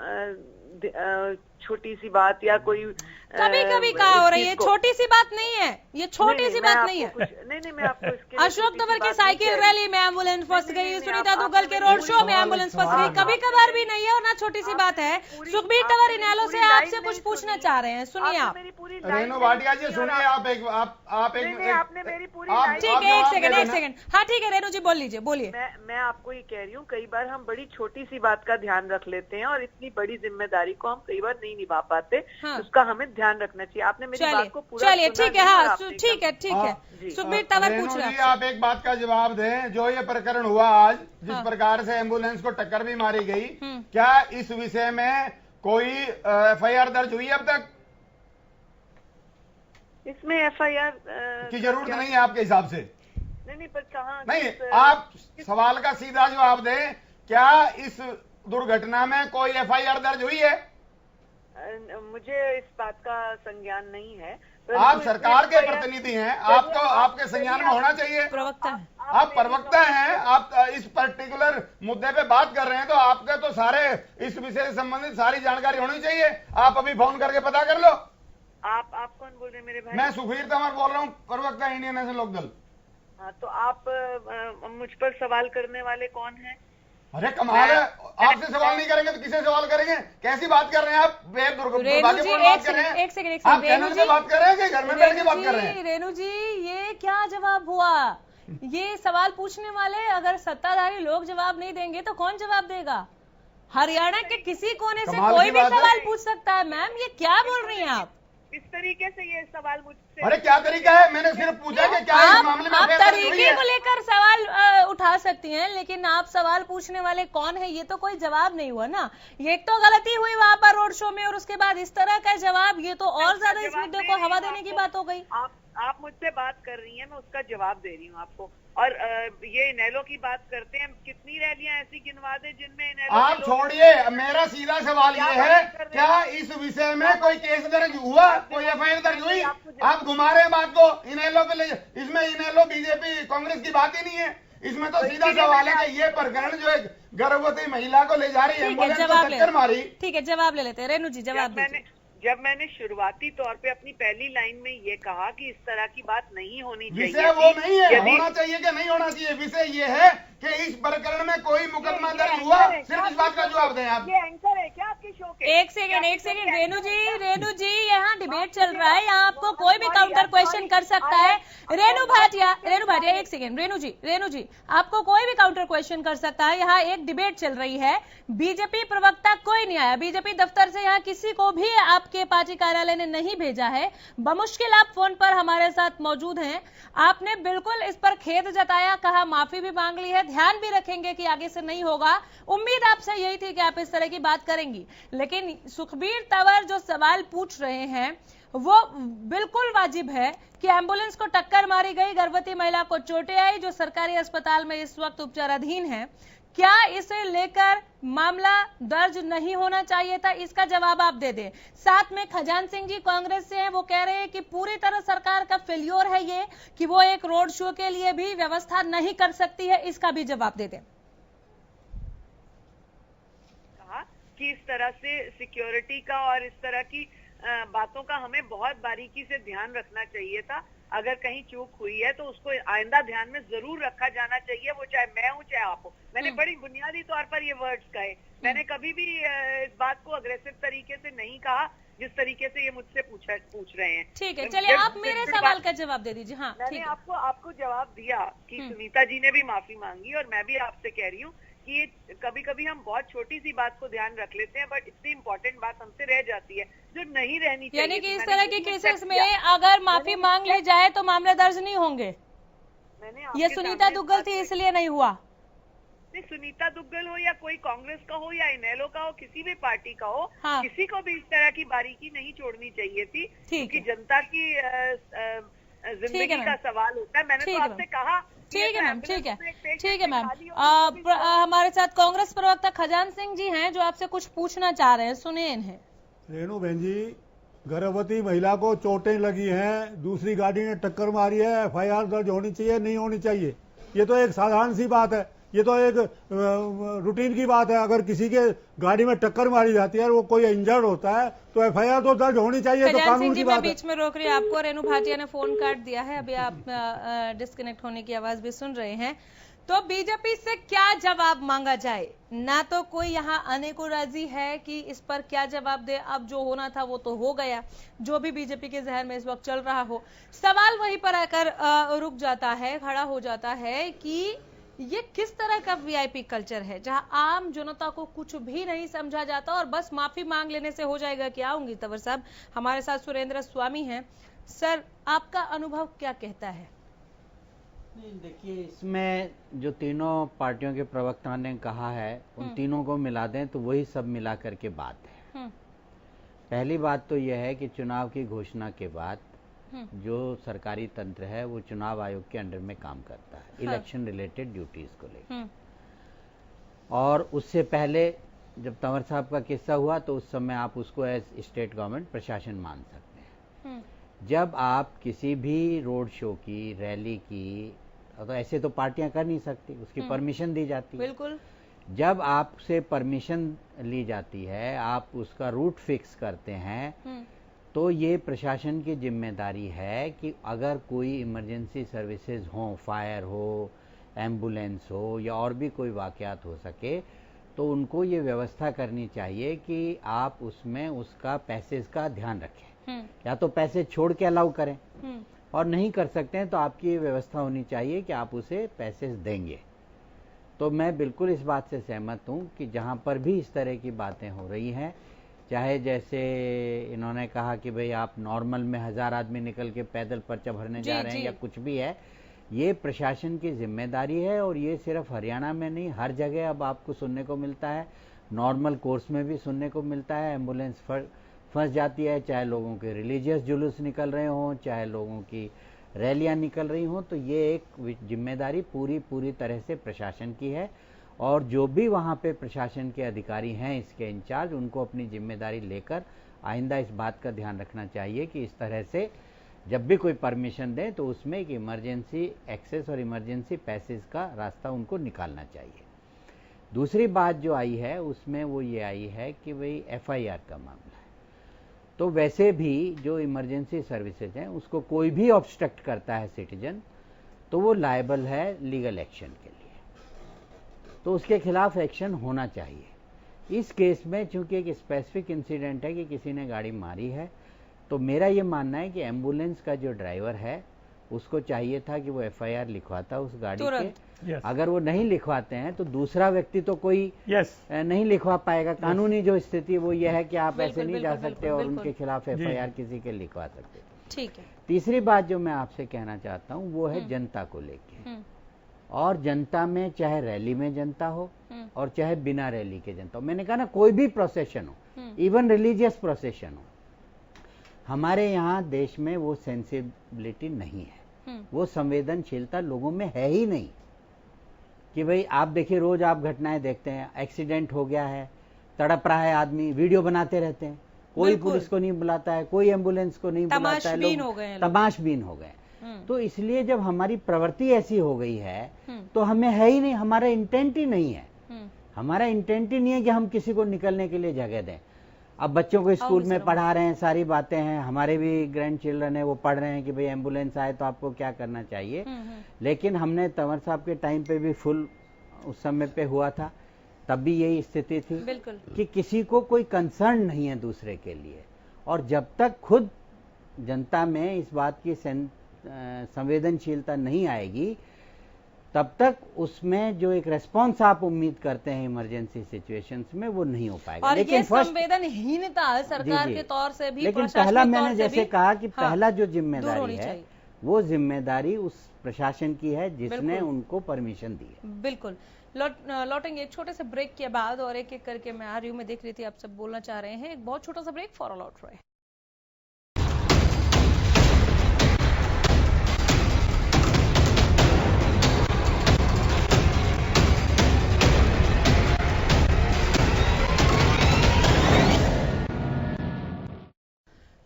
छोटी सी बात या कोई
कभी कभी कहा हो रही है, छोटी सी बात नहीं है ये, छोटी सी बात नहीं है।
नहीं, मैं आपको इसके
अशोक तंवर की साइकिल रैली में एम्बुलेंस फंस गई, सुनीता दुग्गल के रोड शो में एम्बुलेंस फंस गई, कभी कभार भी नहीं है और ना छोटी सी बात है। सुखबीर तंवर इनेलो से आपसे कुछ पूछना चाह रहे हैं, सुनिए आप।
रेणु भाटिया जी सुनिए,
आपने मेरी पूरी,
ठीक है, एक सेकंड। हाँ ठीक है रेणु जी, बोल लीजिए, बोलिए।
मैं आपको ये कह रही हूँ, कई बार हम बड़ी छोटी सी बात का ध्यान रख लेते हैं और इतनी बड़ी जिम्मेदारी को हम कई बार नहीं निभा पाते। उसका हमें ध्यान रखना चाहिए। आपने मेरी बात को पूरा,
चलिए ठीक है, हाँ ठीक है। सुखबीर तंवर पूछ रहे हैं।
आप एक बात का जवाब दें, जो ये प्रकरण हुआ आज, जिस प्रकार से एम्बुलेंस को टक्कर भी मारी गई, क्या इस विषय में कोई FIR दर्ज हुई अब तक?
इसमें FIR
की जरूरत नहीं है आपके हिसाब से?
नहीं, पर कहाँ
नहीं, आप सवाल का सीधा जवाब दें, क्या इस दुर्घटना में कोई FIR दर्ज हुई है?
मुझे इस बात का संज्ञान नहीं है।
आप सरकार के प्रतिनिधि हैं, आपको आपके संज्ञान में होना चाहिए।
प्रवक्ता है,
आप प्रवक्ता हैं, आप इस पर्टिकुलर मुद्दे पे बात कर रहे हैं, तो आपके तो सारे इस विषय से संबंधित सारी जानकारी होनी चाहिए। आप अभी फोन करके पता कर लो।
आप कौन बोल रहे हैं मेरे भाई?
मैं सुखबीर तंवर बोल रहा हूँ, प्रवक्ता इंडियन नेशनल लोकदल।
हाँ, तो आप मुझ पर सवाल करने वाले कौन हैं?
अरे कमाल है, आपसे सवाल नहीं करेंगे तो किसे सवाल करेंगे? कैसी बात कर रहे हैं आप? दुर्भाग्यपूर्ण बात कर रहे हैं।
एक सेकंड
आप चैनल से बात कर रहे हैं कि घर में बैठ के बात कर रहे हैं?
रेणु जी, ये क्या जवाब हुआ? ये सवाल पूछने वाले अगर सत्ताधारी लोग जवाब नहीं देंगे तो कौन जवाब देगा? हरियाणा के किसी कोने से कोई भी सवाल पूछ सकता है। मैम, ये क्या बोल रही हैं आप?
इस तरीके से ये सवाल मुझसे,
अरे क्या तरीका है? मैंने सिर्फ पूछा कि क्या इस मामले में
आप
फैसला हुई
तरीके
है?
को लेकर सवाल उठा सकती हैं, लेकिन आप सवाल पूछने वाले कौन है ये तो कोई जवाब नहीं हुआ ना। ये एक तो गलती हुई वहां पर रोड शो में, और उसके बाद इस तरह का जवाब, ये तो और ज्यादा इस मुद्दे को हवा देने की बात हो गई।
आप मुझसे बात कर रही हैं, मैं उसका जवाब दे रही हूँ आपको। और ये इनेलो की बात करते हैं, कितनी रैलियां ऐसी गिनवा दे जिनमें इनेलो
आप छोड़िए, मेरा सीधा सवाल ये है, क्या इस विषय में कोई केस दर्ज हुआ, कोई FIR दर्ज हुई? आप घुमा रहे हैं बात को इनेलो पे ले। इसमें इनेलो बीजेपी कांग्रेस की बात ही नहीं है। इसमें तो सीधा सवाल है कि ये प्रकरण जो एक गर्भवती महिला को ले जा रही है, एम्बुलेंस को टक्कर मारी।
ठीक है, जवाब ले लेते हैं। रेणु जी, जवाब दीजिए।
जब मैंने शुरुआती तौर पे अपनी पहली लाइन में ये कहा कि इस तरह की बात नहीं होनी चाहिए,
विषय वो नहीं है, होना चाहिए कि नहीं होना चाहिए। विषय ये है कि इस प्रकरण में कोई मुकदमा दर्ज हुआ, सिर्फ इस बात का जवाब दें आप।
ये एंकर है क्या आपके शो के?
एक सेकंड रेणु जी, यहाँ डिबेट चल रहा है, यहाँ आपको कोई भी काउंटर क्वेश्चन कर सकता है। रेणु भाटिया, एक सेकंड। रेणु जी, आपको कोई भी काउंटर क्वेश्चन कर सकता है। यहाँ एक डिबेट चल रही है, बीजेपी प्रवक्ता कोई नहीं आया, बीजेपी दफ्तर से यहाँ किसी को भी आपके पार्टी कार्यालय ने नहीं भेजा है। बमुश्किल आप फोन पर हमारे साथ मौजूद हैं। आपने बिल्कुल इस पर खेद जताया, कहा माफी भी मांग ली है, ध्यान भी रखेंगे कि आगे से नहीं होगा। उम्मीद आपसे यही थी कि आप इस तरह की बात करेंगी, लेकिन सुखबीर तंवर जो सवाल पूछ रहे हैं वो बिल्कुल वाजिब है कि एम्बुलेंस को टक्कर मारी गई, गर्भवती महिला को चोटें आई, जो सरकारी अस्पताल में इस वक्त उपचाराधीन है। क्या इसे लेकर मामला दर्ज नहीं होना चाहिए था? इसका जवाब आप दे दें। साथ में खजान सिंह जी कांग्रेस से हैं, वो कह रहे हैं कि पूरी तरह सरकार का फेल्योर है ये, कि वो एक रोड शो के लिए भी व्यवस्था नहीं कर सकती है। इसका भी जवाब दे दें।
कहा कि इस तरह से सिक्योरिटी का और इस तरह की बातों का हमें बहुत बारीकी से ध्यान रखना चाहिए था। अगर कहीं चूक हुई है तो उसको आइंदा ध्यान में जरूर रखा जाना चाहिए, वो चाहे मैं हूं चाहे आप हो। मैंने बड़ी बुनियादी तौर पर ये वर्ड्स कहे, मैंने कभी भी इस बात को अग्रेसिव तरीके से नहीं कहा जिस तरीके से ये मुझसे पूछ रहे हैं।
ठीक है, चलिए आप मेरे सवाल का जवाब दे दीजिए। हाँ,
मैंने आपको जवाब दिया कि सुनीता जी ने भी माफी मांगी, और मैं भी आपसे कह रही हूँ कि कभी कभी हम बहुत छोटी सी बात को ध्यान रख लेते हैं, बट इतनी इंपॉर्टेंट बात हमसे रह जाती है जो नहीं रहनी चाहिए।
यानी कि इस तरह के केसेस में अगर माफी मांग ली जाए तो मामले दर्ज नहीं होंगे। ये सुनीता दुग्गल थी इसलिए नहीं हुआ।
नहीं, सुनीता दुग्गल हो या कोई कांग्रेस का हो या इनेलो का हो, किसी भी पार्टी का हो,
हाँ।
किसी को भी इस तरह की बारीकी नहीं छोड़नी चाहिए थी, क्योंकि जनता की जिंदगी का सवाल होता है। मैंने तो आपसे कहा।
ठीक है मैम, ठीक है मैम। हमारे साथ कांग्रेस प्रवक्ता खजान सिंह जी हैं जो आपसे कुछ पूछना चाह रहे हैं, सुनिए इन्हें।
रेणु बहन जी, गर्भवती महिला को चोटें लगी हैं, दूसरी गाड़ी ने टक्कर मारी है, FIR दर्ज होनी चाहिए नहीं होनी चाहिए? ये तो एक साधारण सी बात है, ये तो एक रूटीन की बात है। अगर किसी के गाड़ी में टक्कर मारी जाती है और वो कोई इंजर्ड होता है तो FIR तो दर्ज होनी चाहिए, तो कानून की बात है।
बीच में रोक रही है आपको, रेणु भाटिया ने फोन काट दिया है, अभी आप डिस्कनेक्ट होने की आवाज भी सुन रहे हैं। तो बीजेपी से क्या जवाब मांगा जाए? ना तो कोई यहाँ आने को राजी है कि इस पर क्या जवाब दे। अब जो होना था वो तो हो गया, जो भी बीजेपी के जहन में इस वक्त चल रहा हो। सवाल वहीं पर आकर रुक जाता है, खड़ा हो जाता है कि ये किस तरह का VIP कल्चर है जहां आम जनता को कुछ भी नहीं समझा जाता और बस माफी मांग लेने से हो जाएगा। क्या आऊंगी तंवर साहब, हमारे साथ सुरेंद्र स्वामी हैं। सर, आपका अनुभव क्या कहता है?
नहीं, देखिए, इसमें जो तीनों पार्टियों के प्रवक्ता ने कहा है उन तीनों को मिला दें तो वही सब मिला करके बात है। पहली बात तो यह है कि चुनाव की घोषणा के बाद जो सरकारी तंत्र है वो चुनाव आयोग के अंडर में काम करता है, इलेक्शन रिलेटेड ड्यूटीज को लेकर। और उससे पहले जब तंवर साहब का किस्सा हुआ तो उस समय आप उसको एज स्टेट गवर्नमेंट प्रशासन मान सकते हैं। जब आप किसी भी रोड शो की, रैली की, तो ऐसे तो पार्टियां कर नहीं सकती, उसकी परमिशन दी जाती है।
बिल्कुल।
जब आपसे परमिशन ली जाती है, आप उसका रूट फिक्स करते हैं, तो ये प्रशासन की जिम्मेदारी है कि अगर कोई इमरजेंसी सर्विसेज हो, फायर हो, एम्बुलेंस हो या और भी कोई वाकयात हो सके, तो उनको ये व्यवस्था करनी चाहिए कि आप उसमें उसका पैसेज का ध्यान रखें। या तो पैसे छोड़ के अलाउ करें, और नहीं कर सकते हैं तो आपकी ये व्यवस्था होनी चाहिए कि आप उसे पैसेज देंगे। तो मैं बिल्कुल इस बात से सहमत हूं कि जहां पर भी इस तरह की बातें हो रही हैं, चाहे जैसे इन्होंने कहा कि भाई आप नॉर्मल में 1000 आदमी निकल के पैदल पर्चा भरने जा रहे हैं या कुछ भी है, ये प्रशासन की जिम्मेदारी है। और ये सिर्फ हरियाणा में नहीं, हर जगह अब आपको सुनने को मिलता है, नॉर्मल कोर्स में भी सुनने को मिलता है, एम्बुलेंस फंस जाती है, चाहे लोगों के रिलीजियस जुलूस निकल रहे हों, चाहे लोगों की रैलियां निकल रही हों। तो ये एक जिम्मेदारी पूरी तरह से प्रशासन की है, और जो भी वहां पे प्रशासन के अधिकारी हैं इसके इंचार्ज, उनको अपनी जिम्मेदारी लेकर आइंदा इस बात का ध्यान रखना चाहिए कि इस तरह से जब भी कोई परमिशन दें तो उसमें एक इमरजेंसी एक्सेस और इमरजेंसी पैसेज का रास्ता उनको निकालना चाहिए। दूसरी बात जो आई है उसमें वो ये आई है कि भाई FIR का मामला है, तो वैसे भी जो इमरजेंसी सर्विसेज हैं उसको कोई भी ऑब्स्ट्रक्ट करता है सिटीजन, तो वो लायबल है लीगल एक्शन के लिए, तो उसके खिलाफ एक्शन होना चाहिए। इस केस में चूंकि एक स्पेसिफिक इंसिडेंट है कि किसी ने गाड़ी मारी है, तो मेरा ये मानना है कि एम्बुलेंस का जो ड्राइवर है उसको चाहिए था कि वो FIR लिखवाता उस गाड़ी के। अगर वो नहीं लिखवाते हैं तो दूसरा व्यक्ति तो कोई नहीं लिखवा पाएगा। कानूनी जो स्थिति वो ये है कि आप ऐसे नहीं जा सकते और उनके खिलाफ FIR किसी के लिखवा सकते।
ठीक है।
तीसरी बात जो मैं आपसे कहना चाहता हूँ वो है जनता को लेके, और जनता में चाहे रैली में जनता हो और चाहे बिना रैली के जनता हो। मैंने कहा ना, कोई भी प्रोसेशन हो, इवन रिलीजियस प्रोसेशन हो, हमारे यहाँ देश में वो सेंसिबिलिटी नहीं है, वो संवेदनशीलता लोगों में है ही नहीं। कि भाई आप देखिए, रोज आप घटनाएं देखते हैं, एक्सीडेंट हो गया है, तड़प रहा है आदमी, वीडियो बनाते रहते हैं, कोई पुलिस को नहीं बुलाता है, कोई एम्बुलेंस को नहीं बुलाता है, लोग तमाशबीन हो गए। तो इसलिए जब हमारी प्रवृत्ति ऐसी हो गई है तो हमें है ही नहीं, हमारा इंटेंट ही नहीं है, हमारा इंटेंट ही नहीं है कि हम किसी को निकलने के लिए जगह दें। अब बच्चों को स्कूल में पढ़ा रहे हैं, सारी बातें हैं, हमारे भी ग्रैंड चिल्ड्रन है, वो पढ़ रहे हैं कि भाई एम्बुलेंस आए तो आपको क्या करना चाहिए। लेकिन हमने तंवर साहब के टाइम पे भी फुल उस समय पे हुआ था, तब भी यही स्थिति थी कि किसी को कोई कंसर्न नहीं है दूसरे के लिए। और जब तक खुद जनता में इस बात की संवेदनशीलता नहीं आएगी, तब तक उसमें जो एक रेस्पॉन्स आप उम्मीद करते हैं इमरजेंसी सिचुएशंस में, वो नहीं हो पाएगा।
और
लेकिन
ये संवेदनहीनता सरकार के तौर से भी,
लेकिन पहला मैंने जैसे कहा कि पहला जो जिम्मेदारी है वो जिम्मेदारी उस प्रशासन की है जिसने उनको परमिशन दी है।
बिल्कुल। लौटेंगे एक छोटे से ब्रेक के बाद, और एक एक करके मैं आ रही हूँ, मैं देख रही थी आप सब बोलना चाह रहे हैं। एक बहुत छोटा सा ब्रेक, फॉर ऑल आउट रहे।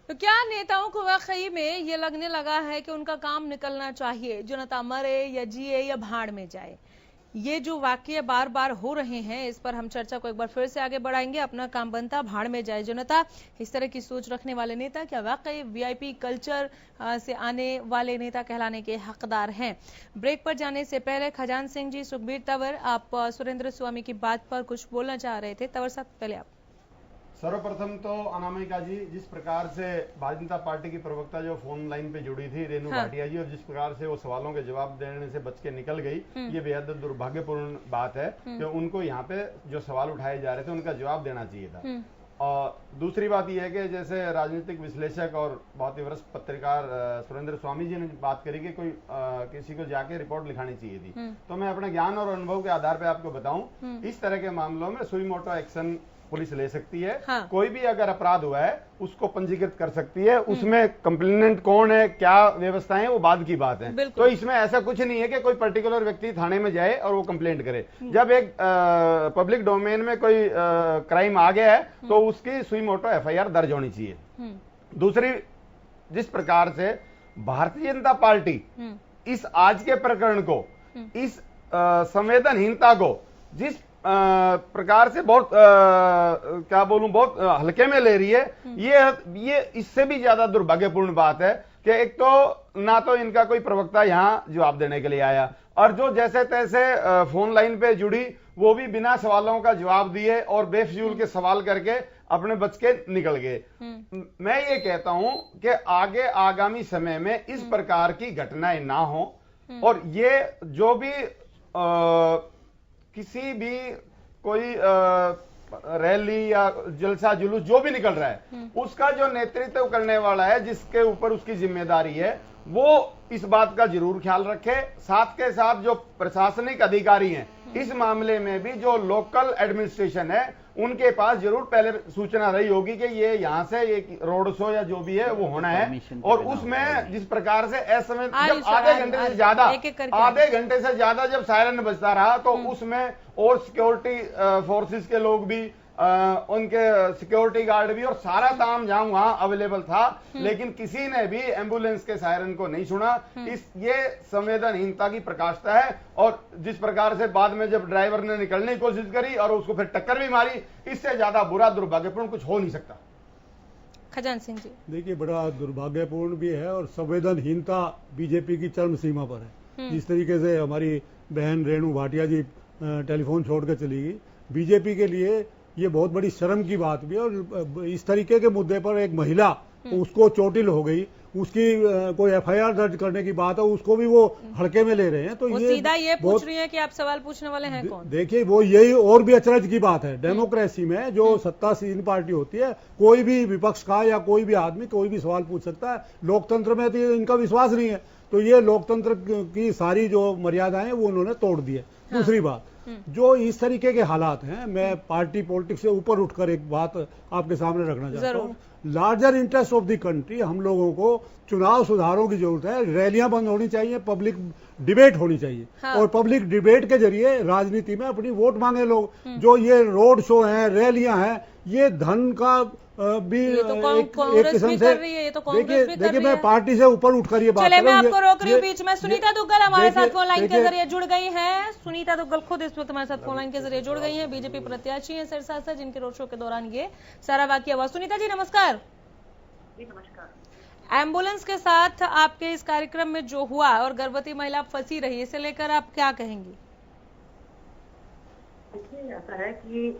तो क्या नेताओं को वाकई में ये लगने लगा है कि उनका काम निकलना चाहिए, जनता मरे या जिए या भाड़ में जाए? ये जो वाकये बार बार हो रहे हैं, इस पर हम चर्चा को एक बार फिर से आगे बढ़ाएंगे। अपना काम बनता, भाड़ में जाए जनता, इस तरह की सोच रखने वाले नेता क्या वाकई VIP कल्चर से आने वाले नेता कहलाने के हकदार हैं? ब्रेक पर जाने से पहले खजान सिंह जी, सुखबीर तंवर, आप सुरेंद्र स्वामी की बात पर कुछ बोलना चाह रहे थे। तंवर साहब, पहले आप।
सर्वप्रथम तो अनामिका जी, जिस प्रकार से भारतीय जनता पार्टी की प्रवक्ता जो फोन लाइन पे जुड़ी थी, रेणु भाटिया जी, और जिस प्रकार से वो सवालों के जवाब देने से बच के निकल गई, ये बेहद दुर्भाग्यपूर्ण बात है कि उनको यहाँ पे जो सवाल उठाए जा रहे थे उनका जवाब देना चाहिए था। और दूसरी बात यह है कि जैसे राजनीतिक विश्लेषक और बहुत ही वरिष्ठ पत्रकार सुरेंद्र स्वामी जी ने बात करी कि कोई किसी को जाके रिपोर्ट लिखानी चाहिए थी, तो मैं अपने ज्ञान और अनुभव के आधार पर आपको बताऊं, इस तरह के मामलों में सुई मोटो एक्शन पुलिस ले सकती है।
हाँ।
कोई भी अगर अपराध हुआ है उसको पंजीकृत कर सकती है। उसमें कंप्लेनेंट कौन है, क्या व्यवस्थाएं, वो बाद की बात है। तो इसमें ऐसा कुछ नहीं है कि कोई पर्टिकुलर व्यक्ति थाने में जाए और वो कंप्लेंट करे। जब एक पब्लिक डोमेन में कोई क्राइम आ गया है तो उसकी सुई मोटो FIR दर्ज होनी चाहिए। दूसरी, जिस प्रकार से भारतीय जनता पार्टी इस आज के प्रकरण को, इस संवेदनहीनता को जिस प्रकार से बहुत क्या बोलूं, बहुत हल्के में ले रही है, ये इससे भी ज्यादा दुर्भाग्यपूर्ण बात है कि एक तो ना तो इनका कोई प्रवक्ता यहां जवाब देने के लिए आया, और जो जैसे तैसे फोन लाइन पे जुड़ी वो भी बिना सवालों का जवाब दिए और बेफजूल के सवाल करके अपने बच के निकल गए। मैं ये कहता हूं कि आगे आगामी समय में इस प्रकार की घटनाएं ना हो, और ये जो भी किसी भी कोई रैली या जलसा जुलूस जो भी निकल रहा है, उसका जो नेतृत्व करने वाला है, जिसके ऊपर उसकी जिम्मेदारी है, वो इस बात का जरूर ख्याल रखे। साथ के साथ जो प्रशासनिक अधिकारी हैं, इस मामले में भी जो लोकल एडमिनिस्ट्रेशन है, उनके पास जरूर पहले सूचना रही होगी कि ये यहाँ से एक रोड शो या जो भी है वो होना है, और उसमें जिस प्रकार से असमय जब आधे घंटे से ज्यादा जब सायरन बजता रहा, तो उसमें और सिक्योरिटी फोर्सेस के लोग भी, उनके सिक्योरिटी गार्ड भी, और सारा तामझाम वहां अवेलेबल था, लेकिन किसी ने भी एम्बुलेंस के सायरन को नहीं सुना। ये संवेदनहीनता की प्रकाशता है। और जिस प्रकार से बाद में जब ड्राइवर ने निकलने की कोशिश करी और उसको फिर टक्कर भी मारी, इससे ज्यादा बुरा दुर्भाग्यपूर्ण कुछ हो नहीं सकता।
खजान सिंह जी,
देखिए, बड़ा दुर्भाग्यपूर्ण भी है और संवेदनहीनता बीजेपी की चरम सीमा पर है। जिस तरीके से हमारी बहन रेणु भाटिया जी टेलीफोन छोड़ कर चली गई, बीजेपी के लिए ये बहुत बड़ी शर्म की बात भी है। और इस तरीके के मुद्दे पर एक महिला, उसको चोटिल हो गई, उसकी कोई FIR दर्ज करने की बात है, उसको भी वो हल्के में ले रहे हैं। तो
वो
ये
सीधा ये पूछ रही है कि आप सवाल पूछने वाले हैं कौन?
देखिए, वो यही और भी अचरज की बात है। डेमोक्रेसी में जो सत्तासीन पार्टी होती है, कोई भी विपक्ष का या कोई भी आदमी कोई भी सवाल पूछ सकता है। लोकतंत्र में तो इनका विश्वास नहीं है, तो ये लोकतंत्र की सारी जो मर्यादाएं हैं वो उन्होंने तोड़ दी है। दूसरी बात, जो इस तरीके के हालात हैं, मैं पार्टी पॉलिटिक्स से ऊपर उठकर एक बात आपके सामने रखना चाहता हूँ। Larger interest of the country, हम लोगों को चुनाव सुधारों की जरूरत है। रैलियां बंद होनी चाहिए, पब्लिक डिबेट होनी चाहिए। और पब्लिक डिबेट के जरिए राजनीति में अपनी वोट मांगे लोग। जो ये रोड शो हैं, रैलियां हैं, ये धन का भी एक किस्म से, देखिए मैं पार्टी से ऊपर उठकर ये बात
चले, मैं आपको रोक रही हूँ बीच में। सुनीता दुग्गल हमारे साथ फोन लाइन के जरिए जुड़ गई हैं। सुनीता दुग्गल खुद इस वक्त हमारे साथ फोन लाइन के जरिए जुड़ गई हैं। बीजेपी प्रत्याशी हैं सिरसा से, जिनके रोड शो के दौरान ये सारा वाकया हुआ। सुनीता जी नमस्कार।
जी नमस्कार।
एम्बुलेंस के साथ आपके इस कार्यक्रम में जो हुआ और गर्भवती महिला फंसी रही, इसे लेकर आप क्या कहेंगी?
देखिए, ऐसा है कि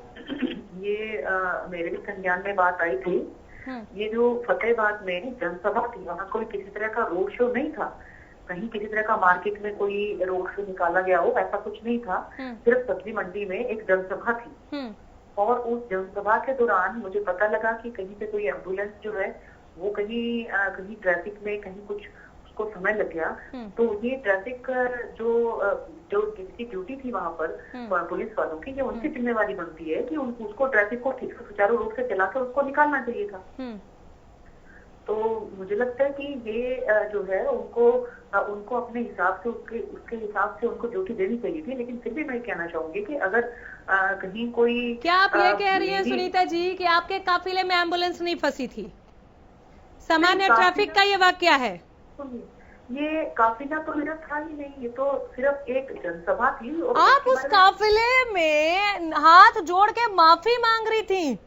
ये मेरे भी संज्ञान में बात आई थी। ये जो फतेहाबाद में जनसभा थी, वहाँ कोई किसी तरह का रोड शो नहीं था। कहीं किसी तरह का मार्केट में कोई रोड शो निकाला गया हो, ऐसा कुछ नहीं था। सिर्फ सब्जी मंडी में एक जनसभा थी, और उस जनसभा के दौरान मुझे पता लगा कि कहीं पे कोई एम्बुलेंस जो है वो कहीं ट्रैफिक में कहीं कुछ उसको समय लग गया। तो ये ट्रैफिक जो जिसकी ड्यूटी थी वहां पर पुलिस वालों की, ये उनकी जिम्मेवारी बनती है कि उसको ट्रैफिक को ठीक से सुचारू रूप से चलाकर उसको निकालना चाहिए था। तो मुझे लगता है कि ये जो है उनको अपने हिसाब से उसके हिसाब से उनको ड्यूटी देनी चाहिए थी। लेकिन फिर भी मैं कहना चाहूंगी कि अगर कहीं कोई,
क्या आप ये कह रही हैं सुनीता जी कि आपके काफिले में एम्बुलेंस नहीं फंसी थी? सामान्य ट्रैफिक का ये वाकया है।
ये काफिला तो मेरा था ही नहीं, ये तो सिर्फ एक जनसभा थी।
आप उस काफिले में हाथ जोड़ के माफी मांग रही थी।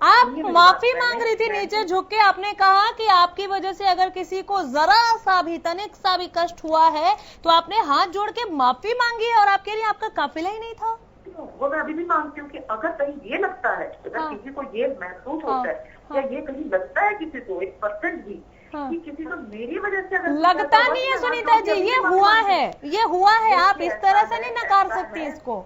आप माफी मांग रही थी नीचे झुक के। आपने कहा कि आपकी वजह से अगर किसी को जरा सा भी तनिक सा भी कष्ट हुआ है तो आपने हाथ जोड़ के माफी मांगी है, और आपके लिए आपका काफिला ही नहीं था।
वो मैं अभी भी मांगती हूँ कि अगर कहीं ये लगता है, अगर किसी को ये महसूस होता है या ये कहीं लगता है किसी को 1% भी कि किसी को मेरी वजह से अगर
लगता नहीं है सुनीता जी, ये हुआ है। आप इस तरह से नहीं नकार सकती इसको।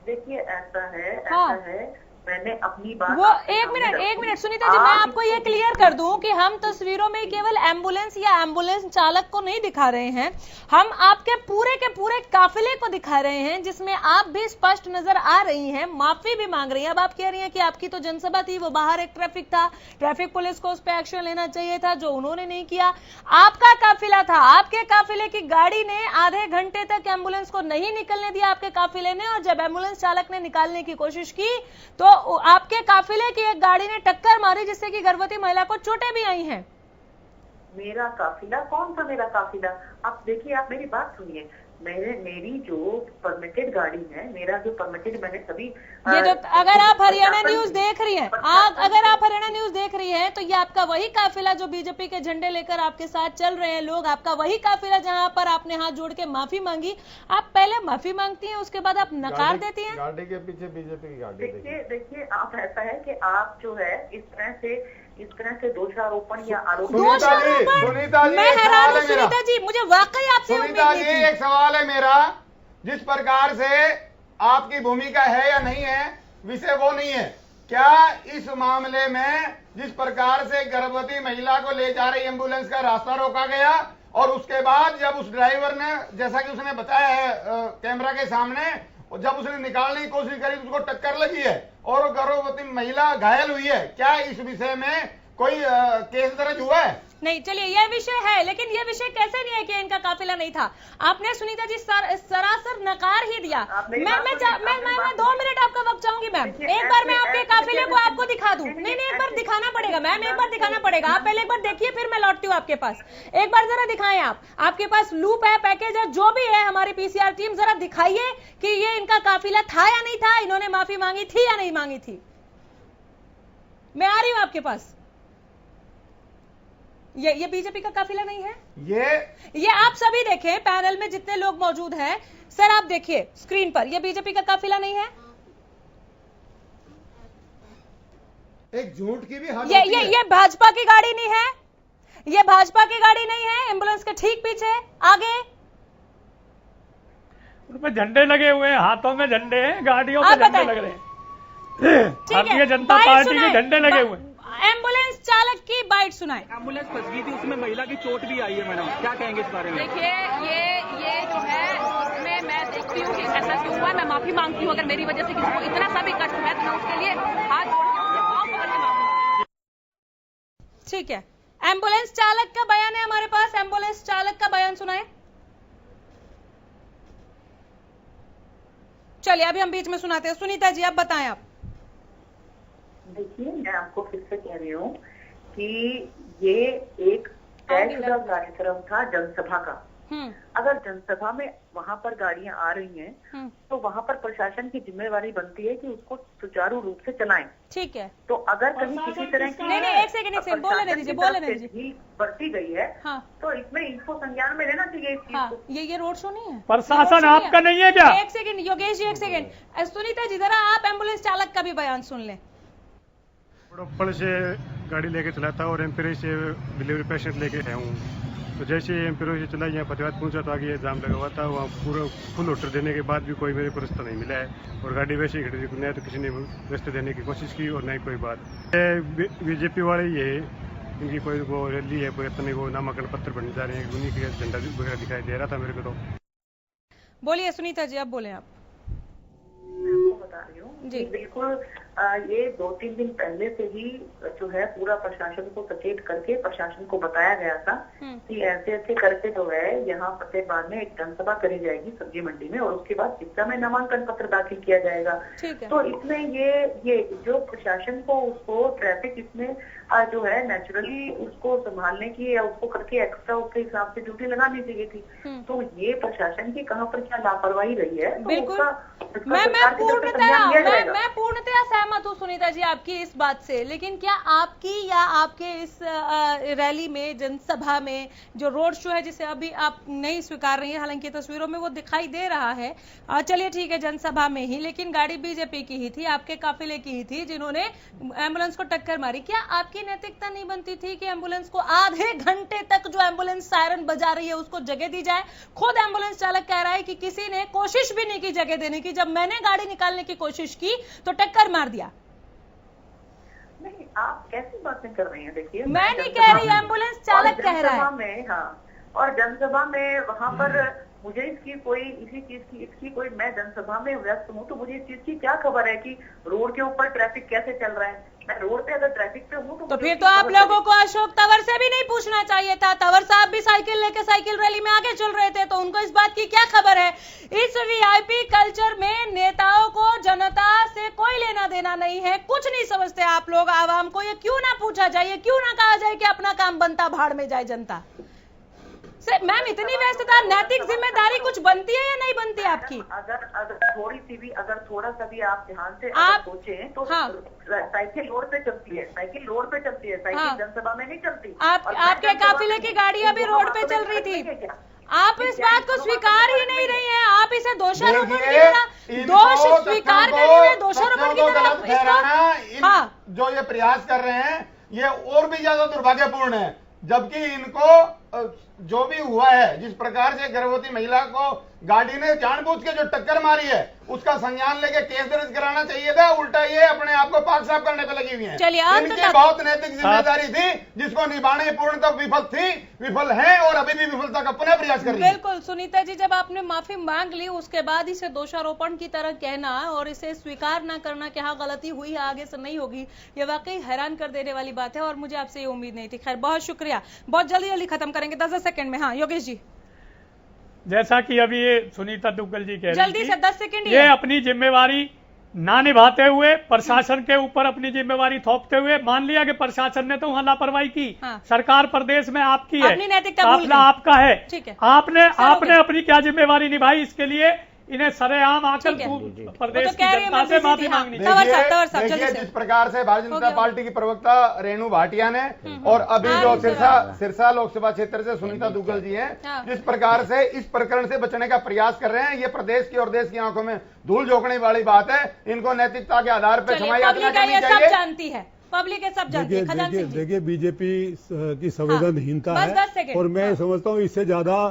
देखिए, ऐसा है मैंने अपनी बात
वो एक मिनट सुनीता जी, मैं आपको ये क्लियर कर दूं कि हम तस्वीरों में केवल एम्बुलेंस या एम्बुलेंस चालक को नहीं दिखा रहे हैं, हम आपके के पूरे काफिले को दिखा रहे हैं, जिसमें आप भी स्पष्ट नजर आ रही हैं, माफी भी मांग रही हैं। अब आप कह रही हैं कि आपकी तो जनसभा थी, वो बाहर एक ट्रैफिक था, ट्रैफिक पुलिस को उस पर एक्शन लेना चाहिए था, जो उन्होंने नहीं किया। आपका काफिला था, आपके काफिले की गाड़ी ने आधे घंटे तक एम्बुलेंस को नहीं निकलने दिया आपके काफिले ने, और जब एम्बुलेंस चालक ने निकालने की कोशिश की तो आपके काफिले की एक गाड़ी ने टक्कर मारी, जिससे कि गर्भवती महिला को चोटें भी आई हैं।
मेरा काफिला? कौन था मेरा काफिला? आप देखिए, आप मेरी बात सुनिए। मेरी जो परमिटेड गाड़ी है, मेरा जो परमिटेड, मैंने सभी
ये तो अगर आप हरियाणा न्यूज देख रही हैं, अगर आप हरियाणा न्यूज देख रही हैं, तो ये आपका वही काफिला जो बीजेपी के झंडे लेकर आपके साथ चल रहे हैं लोग, आपका वही काफिला जहां पर आपने हाथ जोड़ के माफी मांगी। आप पहले माफी मांगती हैं, उसके बाद आप नकार देती हैं।
गाड़ी के पीछे बीजेपी की गाड़ी।
देखिए आप, ऐसा है कि आप जो है इस तरह से दोषारोपण या आरोप।
सुनीता जी,
मैं हैरान हूं सुनीता जी, मुझे वाकई आपसे उम्मीद नहीं थी।
एक सवाल है मेरा, जिस प्रकार से आपकी भूमिका है या नहीं है, विषय वो नहीं है। क्या इस मामले में जिस प्रकार से गर्भवती महिला को ले जा रही एम्बुलेंस का रास्ता रोका गया, और उसके बाद जब उस ड्राइवर ने, जैसा कि उसने बताया है कैमरा के सामने, जब उसने निकालने की कोशिश करी तो उसको टक्कर लगी है और गर्भवती महिला घायल हुई है, क्या इस विषय में कोई केस दर्ज हुआ है?
नहीं, चलिए यह विषय है, लेकिन यह विषय कैसे नहीं है कि इनका काफिला नहीं था? आपने सुनीता जी सरासर नकार ही दिया। मैं 2 मिनट आपका वक्त चाहूंगी मैम। एक बार मैं आपके काफिले को आपको दिखा दूं। नहीं, एक बार दिखाना पड़ेगा मैम, एक बार दिखाना पड़ेगा। आप पहले एक बार देखिए, फिर मैं लौटती हूँ आपके पास। एक बार जरा दिखाएं आप, आपके पास लूप है, पैकेज है, जो भी है, हमारी पीसीआर टीम जरा दिखाइए कि ये इनका काफिला था या नहीं था, इन्होंने माफी मांगी थी या नहीं मांगी थी। मैं आ रही हूँ आपके पास। ये बीजेपी का काफिला नहीं है। ये आप सभी देखें, पैनल में जितने लोग मौजूद हैं, सर आप देखिए स्क्रीन पर, ये बीजेपी का काफिला नहीं है।
एक झूठ की भी हद
होती है। ये भाजपा की गाड़ी नहीं है, ये भाजपा की गाड़ी नहीं है। एम्बुलेंस के ठीक पीछे आगे
उनपे झंडे लगे हुए हैं, हाथों में झंडे हैं, गाड़ियों पे झंडे लग रहे हैं, भारतीय जनता पार्टी के झंडे लगे हुए हैं।
एम्बुलेंस चालक की बाइट सुनाए।
एम्बुलेंस फंस गई थी, उसमें महिला की चोट भी आई है मैडम, क्या कहेंगे इस बारे में?
देखिए, ये जो है, उसमें मैं देखती हूँ कि ऐसा क्यों हुआ, मैं माफी मांगती हूँ अगर मेरी वजह से किसी को इतना सा भी कष्ट है, तो मैं उसके लिए हाथ जोड़ के उसके पांव पकड़ के मांगूंगी।
ठीक है, एम्बुलेंस चालक का बयान है हमारे पास, एम्बुलेंस चालक का बयान सुनाए। चलिए अभी हम बीच में सुनाते हैं। सुनीता जी आप बताएं। आप
देखिए, मैं आपको फिर से कह रही हूँ कि ये एक तयशुदा कार्यक्रम था जनसभा का। अगर जनसभा में वहाँ पर गाड़ियां आ रही हैं, तो वहाँ पर प्रशासन की जिम्मेवारी बनती है कि उसको सुचारू रूप से चलाएं।
ठीक है।
तो अगर कहीं किसी तरह की
नहीं, एक सेकंड बोलने दीजिए
बरती गई है, तो इसमें इनको संज्ञान में लेना चाहिए इस चीज को।
ये रोड शो नहीं है,
प्रशासन आपका नहीं है क्या?
एक सेकंड योगेश जी, एक सेकंड। सुनीता जी जरा आप एम्बुलेंस चालक का भी बयान सुन लें।
बड़प्पड़ से गाड़ी लेके चला था और एम्पिरी से डिलीवरी पेशेंट लेके आया हूँ। तो जैसे एम्पिरी से चला, यहाँ फतेहाबाद पहुंचा तो आगे जाम लगा हुआ था। वहाँ पूरा फुल ऑर्डर देने के बाद भी कोई मेरे को रास्ता नहीं मिला है, और गाड़ी वैसे ही खड़ी थी, न तो किसी ने रास्ते देने की कोशिश की और न ही कोई बात। बीजेपी वाले ये इनकी कोई वो रैली है, कोई अपने को नामांकन पत्र बनने जा रहे हैं, उन्हीं का झंडा वगैरह दिखाई दे रहा था मेरे को। तो
बोलिए सुनीता जी, अब बोले आप।
मैं आपको बता रही हूँ जी, बिल्कुल ये 2-3 दिन पहले से ही जो है पूरा प्रशासन को सचेत करके प्रशासन को बताया गया था कि ऐसे ऐसे करके जो है यहाँ फतेहाबाद में एक जनसभा करी जाएगी सब्जी मंडी में, और उसके बाद शिक्षा में नामांकन पत्र दाखिल किया जाएगा। तो इसमें ये जो प्रशासन को उसको ट्रैफिक इसमें जो है नेचुरली उसको संभालने की या उसको करके एक्स्ट्रा उसके हिसाब से ड्यूटी लगानी चाहिए थी। तो ये प्रशासन की कहाँ पर क्या लापरवाही रही है, तो
बिल्कुल मैं पूर्णतया सहमत हूँ सुनीता जी आपकी इस बात से। लेकिन क्या आपकी या आपके इस रैली में, जनसभा में जो रोड शो है, जिसे अभी आप नहीं स्वीकार रही हैं, हालांकि तस्वीरों में वो दिखाई दे रहा है, चलिए ठीक है जनसभा में ही, लेकिन गाड़ी बीजेपी की ही थी, आपके काफिले की ही थी जिन्होंने एम्बुलेंस को टक्कर मारी। क्या आपकी नैतिकता नहीं बनती थी कि एम्बुलेंस को आधे घंटे तक जो एम्बुलेंस सायरन बजा रही है उसको जगह दी जाए? खुद एम्बुलेंस चालक कह रहा है कि किसी ने कोशिश भी नहीं की जगह देने की, जब मैंने गाड़ी निकालने की कोशिश की तो टक्कर मार दिया।
नहीं, आप कैसी बातें कर रही हैं? देखिए,
मैं नहीं कह रही, एम्बुलेंस चालक कह रहा है।
में, हाँ, और जनसभा में वहाँ पर मुझे इसकी कोई, मैं जनसभा में व्यस्त हूँ तो मुझे इस चीज की क्या खबर है कि रोड के ऊपर ट्रैफिक कैसे चल रहा है? मैं रोड पे अगर ट्रैफिक पे हूँ
तो फिर तो आप लोगों को अशोक तंवर से भी नहीं पूछना चाहिए था। तंवर साहब भी साइकिल लेके साइकिल रैली में आगे चल रहे थे, तो उनको इस बात की क्या खबर है? इस वीआईपी कल्चर में नेताओं को जनता से कोई लेना देना नहीं है, कुछ नहीं समझते आप लोग। आवाम को ये क्यों ना पूछा जाए, ये क्यों ना कहा जाए कि अपना काम बनता भाड़ में जाए जनता से? मैम, इतनी व्यस्तता, नैतिक जिम्मेदारी कुछ बनती है या नहीं बनती आपकी?
अगर थोड़ी सी भी, अगर थोड़ा सा भी आप ध्यान से सोचें तो
हाँ।
साइकिल रोड पे चलती है, साइकिल रोड पे चलती है, साइकिल
हाँ।
जनसभा में नहीं चलती।
आपके काफिले की गाड़ियां भी रोड पे चल रही थी। आप इस बात को स्वीकार ही नहीं रही हैं। आप इसे दोषारोपण की तरह, दोष स्वीकार करने में दोषारोपण की तरह हाँ।
जो ये प्रयास कर रहे हैं ये और भी ज्यादा दुर्भाग्यपूर्ण है, जबकि इनको जो भी हुआ है, जिस प्रकार से गर्भवती महिला को गाड़ी ने जानबूझ के जो टक्कर मारी है उसका संज्ञान लेके केस दर्ज कराना चाहिए था। उल्टा ये अपने आप को पाक साफ करने पे लगी हुई है। इनकी बहुत नैतिक जिम्मेदारी थी जिसको निभाने पूर्णतः विफल है और अभी भी विफलता का पुनः प्रयास कर रही है।
बिल्कुल सुनीता जी, जब आपने माफी मांग ली उसके बाद इसे दोषारोपण की तरह कहना और इसे स्वीकार न करना कि हाँ गलती हुई है, आगे से नहीं होगी, ये वाकई हैरान कर देने वाली बात है और मुझे आपसे ये उम्मीद नहीं थी। खैर, बहुत शुक्रिया, बहुत जल्दी खत्म करेंगे 10 सेकंड में। हाँ योगेश जी,
जैसा कि अभी ये सुनीता दुग्गल जी कह रही थी,
जल्दी से 10 सेकंड
ये अपनी जिम्मेवारी ना निभाते हुए प्रशासन के ऊपर अपनी जिम्मेवारी थोपते हुए, मान लिया कि प्रशासन ने तो वहां लापरवाही की। हाँ। सरकार प्रदेश में आपकी है, काफिला आपका है, ठीक है। आपने अपनी क्या जिम्मेवारी निभाई, इसके लिए इन्हें सरेआम आकर प्रदेश की जनता से माफी मांगनी चाहिए।
देखिए, जिस प्रकार से भारतीय जनता पार्टी की प्रवक्ता रेणु भाटिया ने और अभी जो सिरसा लोकसभा क्षेत्र से सुनीता दुग्गल जी हैं, जिस प्रकार से इस प्रकरण से बचने का प्रयास कर रहे हैं, ये प्रदेश की और देश की आंखों में धूल झोंकने वाली बात है। इनको नैतिकता के आधार पर क्षमा याचना करनी चाहिए।
जानती है पब्लिक, सब जानती है।
देखिए, बीजेपी की संवेदनहीनता है और मैं समझता हूँ इससे ज्यादा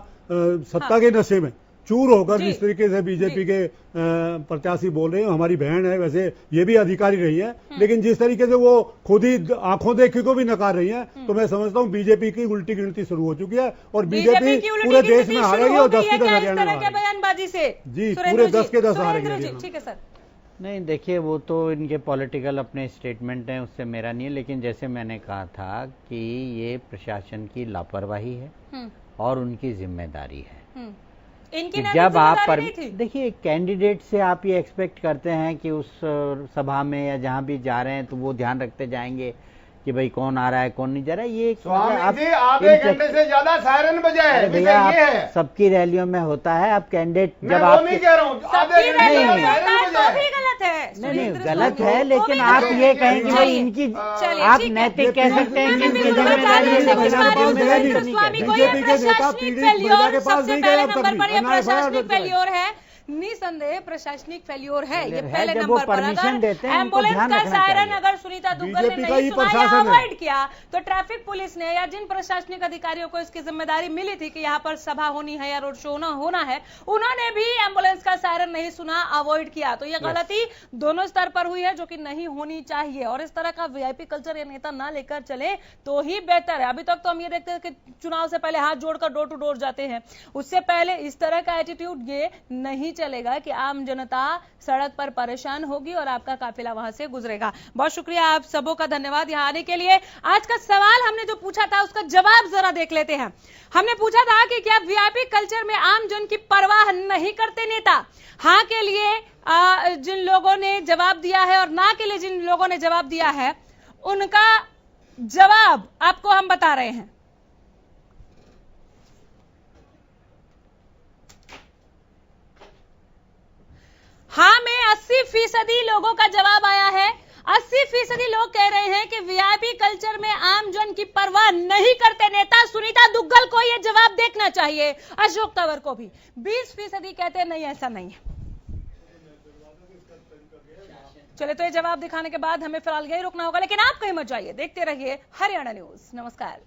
सत्ता के नशे में चूर होकर जिस तरीके से बीजेपी के प्रत्याशी बोल रहे हैं। हमारी बहन है, वैसे ये भी अधिकारी रही है, लेकिन जिस तरीके से वो खुद ही आंखों देखी को भी नकार रही है, तो मैं समझता हूँ बीजेपी की उल्टी गिनती शुरू हो चुकी है और बीजेपी पूरे देश में हारेगी और 10 के 10 हरियाणा में
बयानबाजी से
जी पूरे 10 के 10 हारेंगे।
ठीक है सर।
नहीं, देखिए, वो तो इनके पॉलिटिकल अपने स्टेटमेंट हैं, उससे मेरा नहीं है, लेकिन जैसे मैंने कहा था कि ये प्रशासन की लापरवाही है और उनकी जिम्मेदारी है।
इनकी
जब आप देखिए, कैंडिडेट से आप ये एक्सपेक्ट करते हैं कि उस सभा में या जहां भी जा रहे हैं तो वो ध्यान रखते जाएंगे कि भाई कौन आ रहा है कौन नहीं जा रहा है। ये
आधे घंटे से ज्यादा सायरन बजाए
भैया, आप सबकी रैलियों में होता है। आप कैंडिडेट जब आप
नहीं कह रहा हूँ,
नहीं गलत है, लेकिन आप ये कहेंगे भाई इनकी, आप नैतिक कह सकते हैं कि इनकी जिम्मेदारी है।
बीजेपी के नेता पीड़ित महिला के पास नहीं गए अब तक।
निसंदेह प्रशासनिक फेल्योर है, ये पहले नंबर पर। अगर एम्बुलेंस का सायरन अगर सुनीता दुग्गल ने नहीं सुना या अवॉइड किया तो ट्रैफिक पुलिस ने या जिन प्रशासनिक अधिकारियों को इसकी जिम्मेदारी मिली थी कि यहाँ पर सभा होनी है या रोड शो होना है, उन्होंने भी एम्बुलेंस का सायरन नहीं सुना, अवॉइड किया। तो ये गलती दोनों स्तर पर हुई है जो कि नहीं होनी चाहिए और इस तरह का वीआईपी कल्चर ये नेता ना लेकर चले तो ही बेहतर है। अभी तक तो हम ये देखते हैं कि चुनाव से पहले हाथ जोड़कर डोर टू डोर जाते हैं, उससे पहले इस तरह का एटीट्यूड ये नहीं चलेगा कि आम जनता सड़क पर परेशान होगी और आपका काफिला वहां से गुजरेगा। बहुत शुक्रिया आप सबों का, धन्यवाद यहाँ आने के लिए। आज का सवाल हमने जो पूछा था उसका जवाब जरा देख लेते हैं। हमने पूछा था कि क्या वीआईपी कल्चर में आम जन की परवाह नहीं करते नेता? हाँ के लिए जिन लोगों ने जवाब दिया है और ना के लिए जिन लोगों ने जवाब दिया है, उनका जवाब आपको हम बता रहे हैं। हाँ में 80% लोगों का जवाब आया है। 80% लोग कह रहे हैं कि वीआईपी कल्चर में आम जन की परवाह नहीं करते नेता। सुनीता दुग्गल को यह जवाब देखना चाहिए, अशोक तंवर को भी। 20% कहते हैं नहीं, ऐसा नहीं है। चले, तो ये जवाब दिखाने के बाद हमें फिलहाल यही रुकना होगा, लेकिन आप कहीं मत जाइए, देखते रहिए हरियाणा न्यूज। नमस्कार।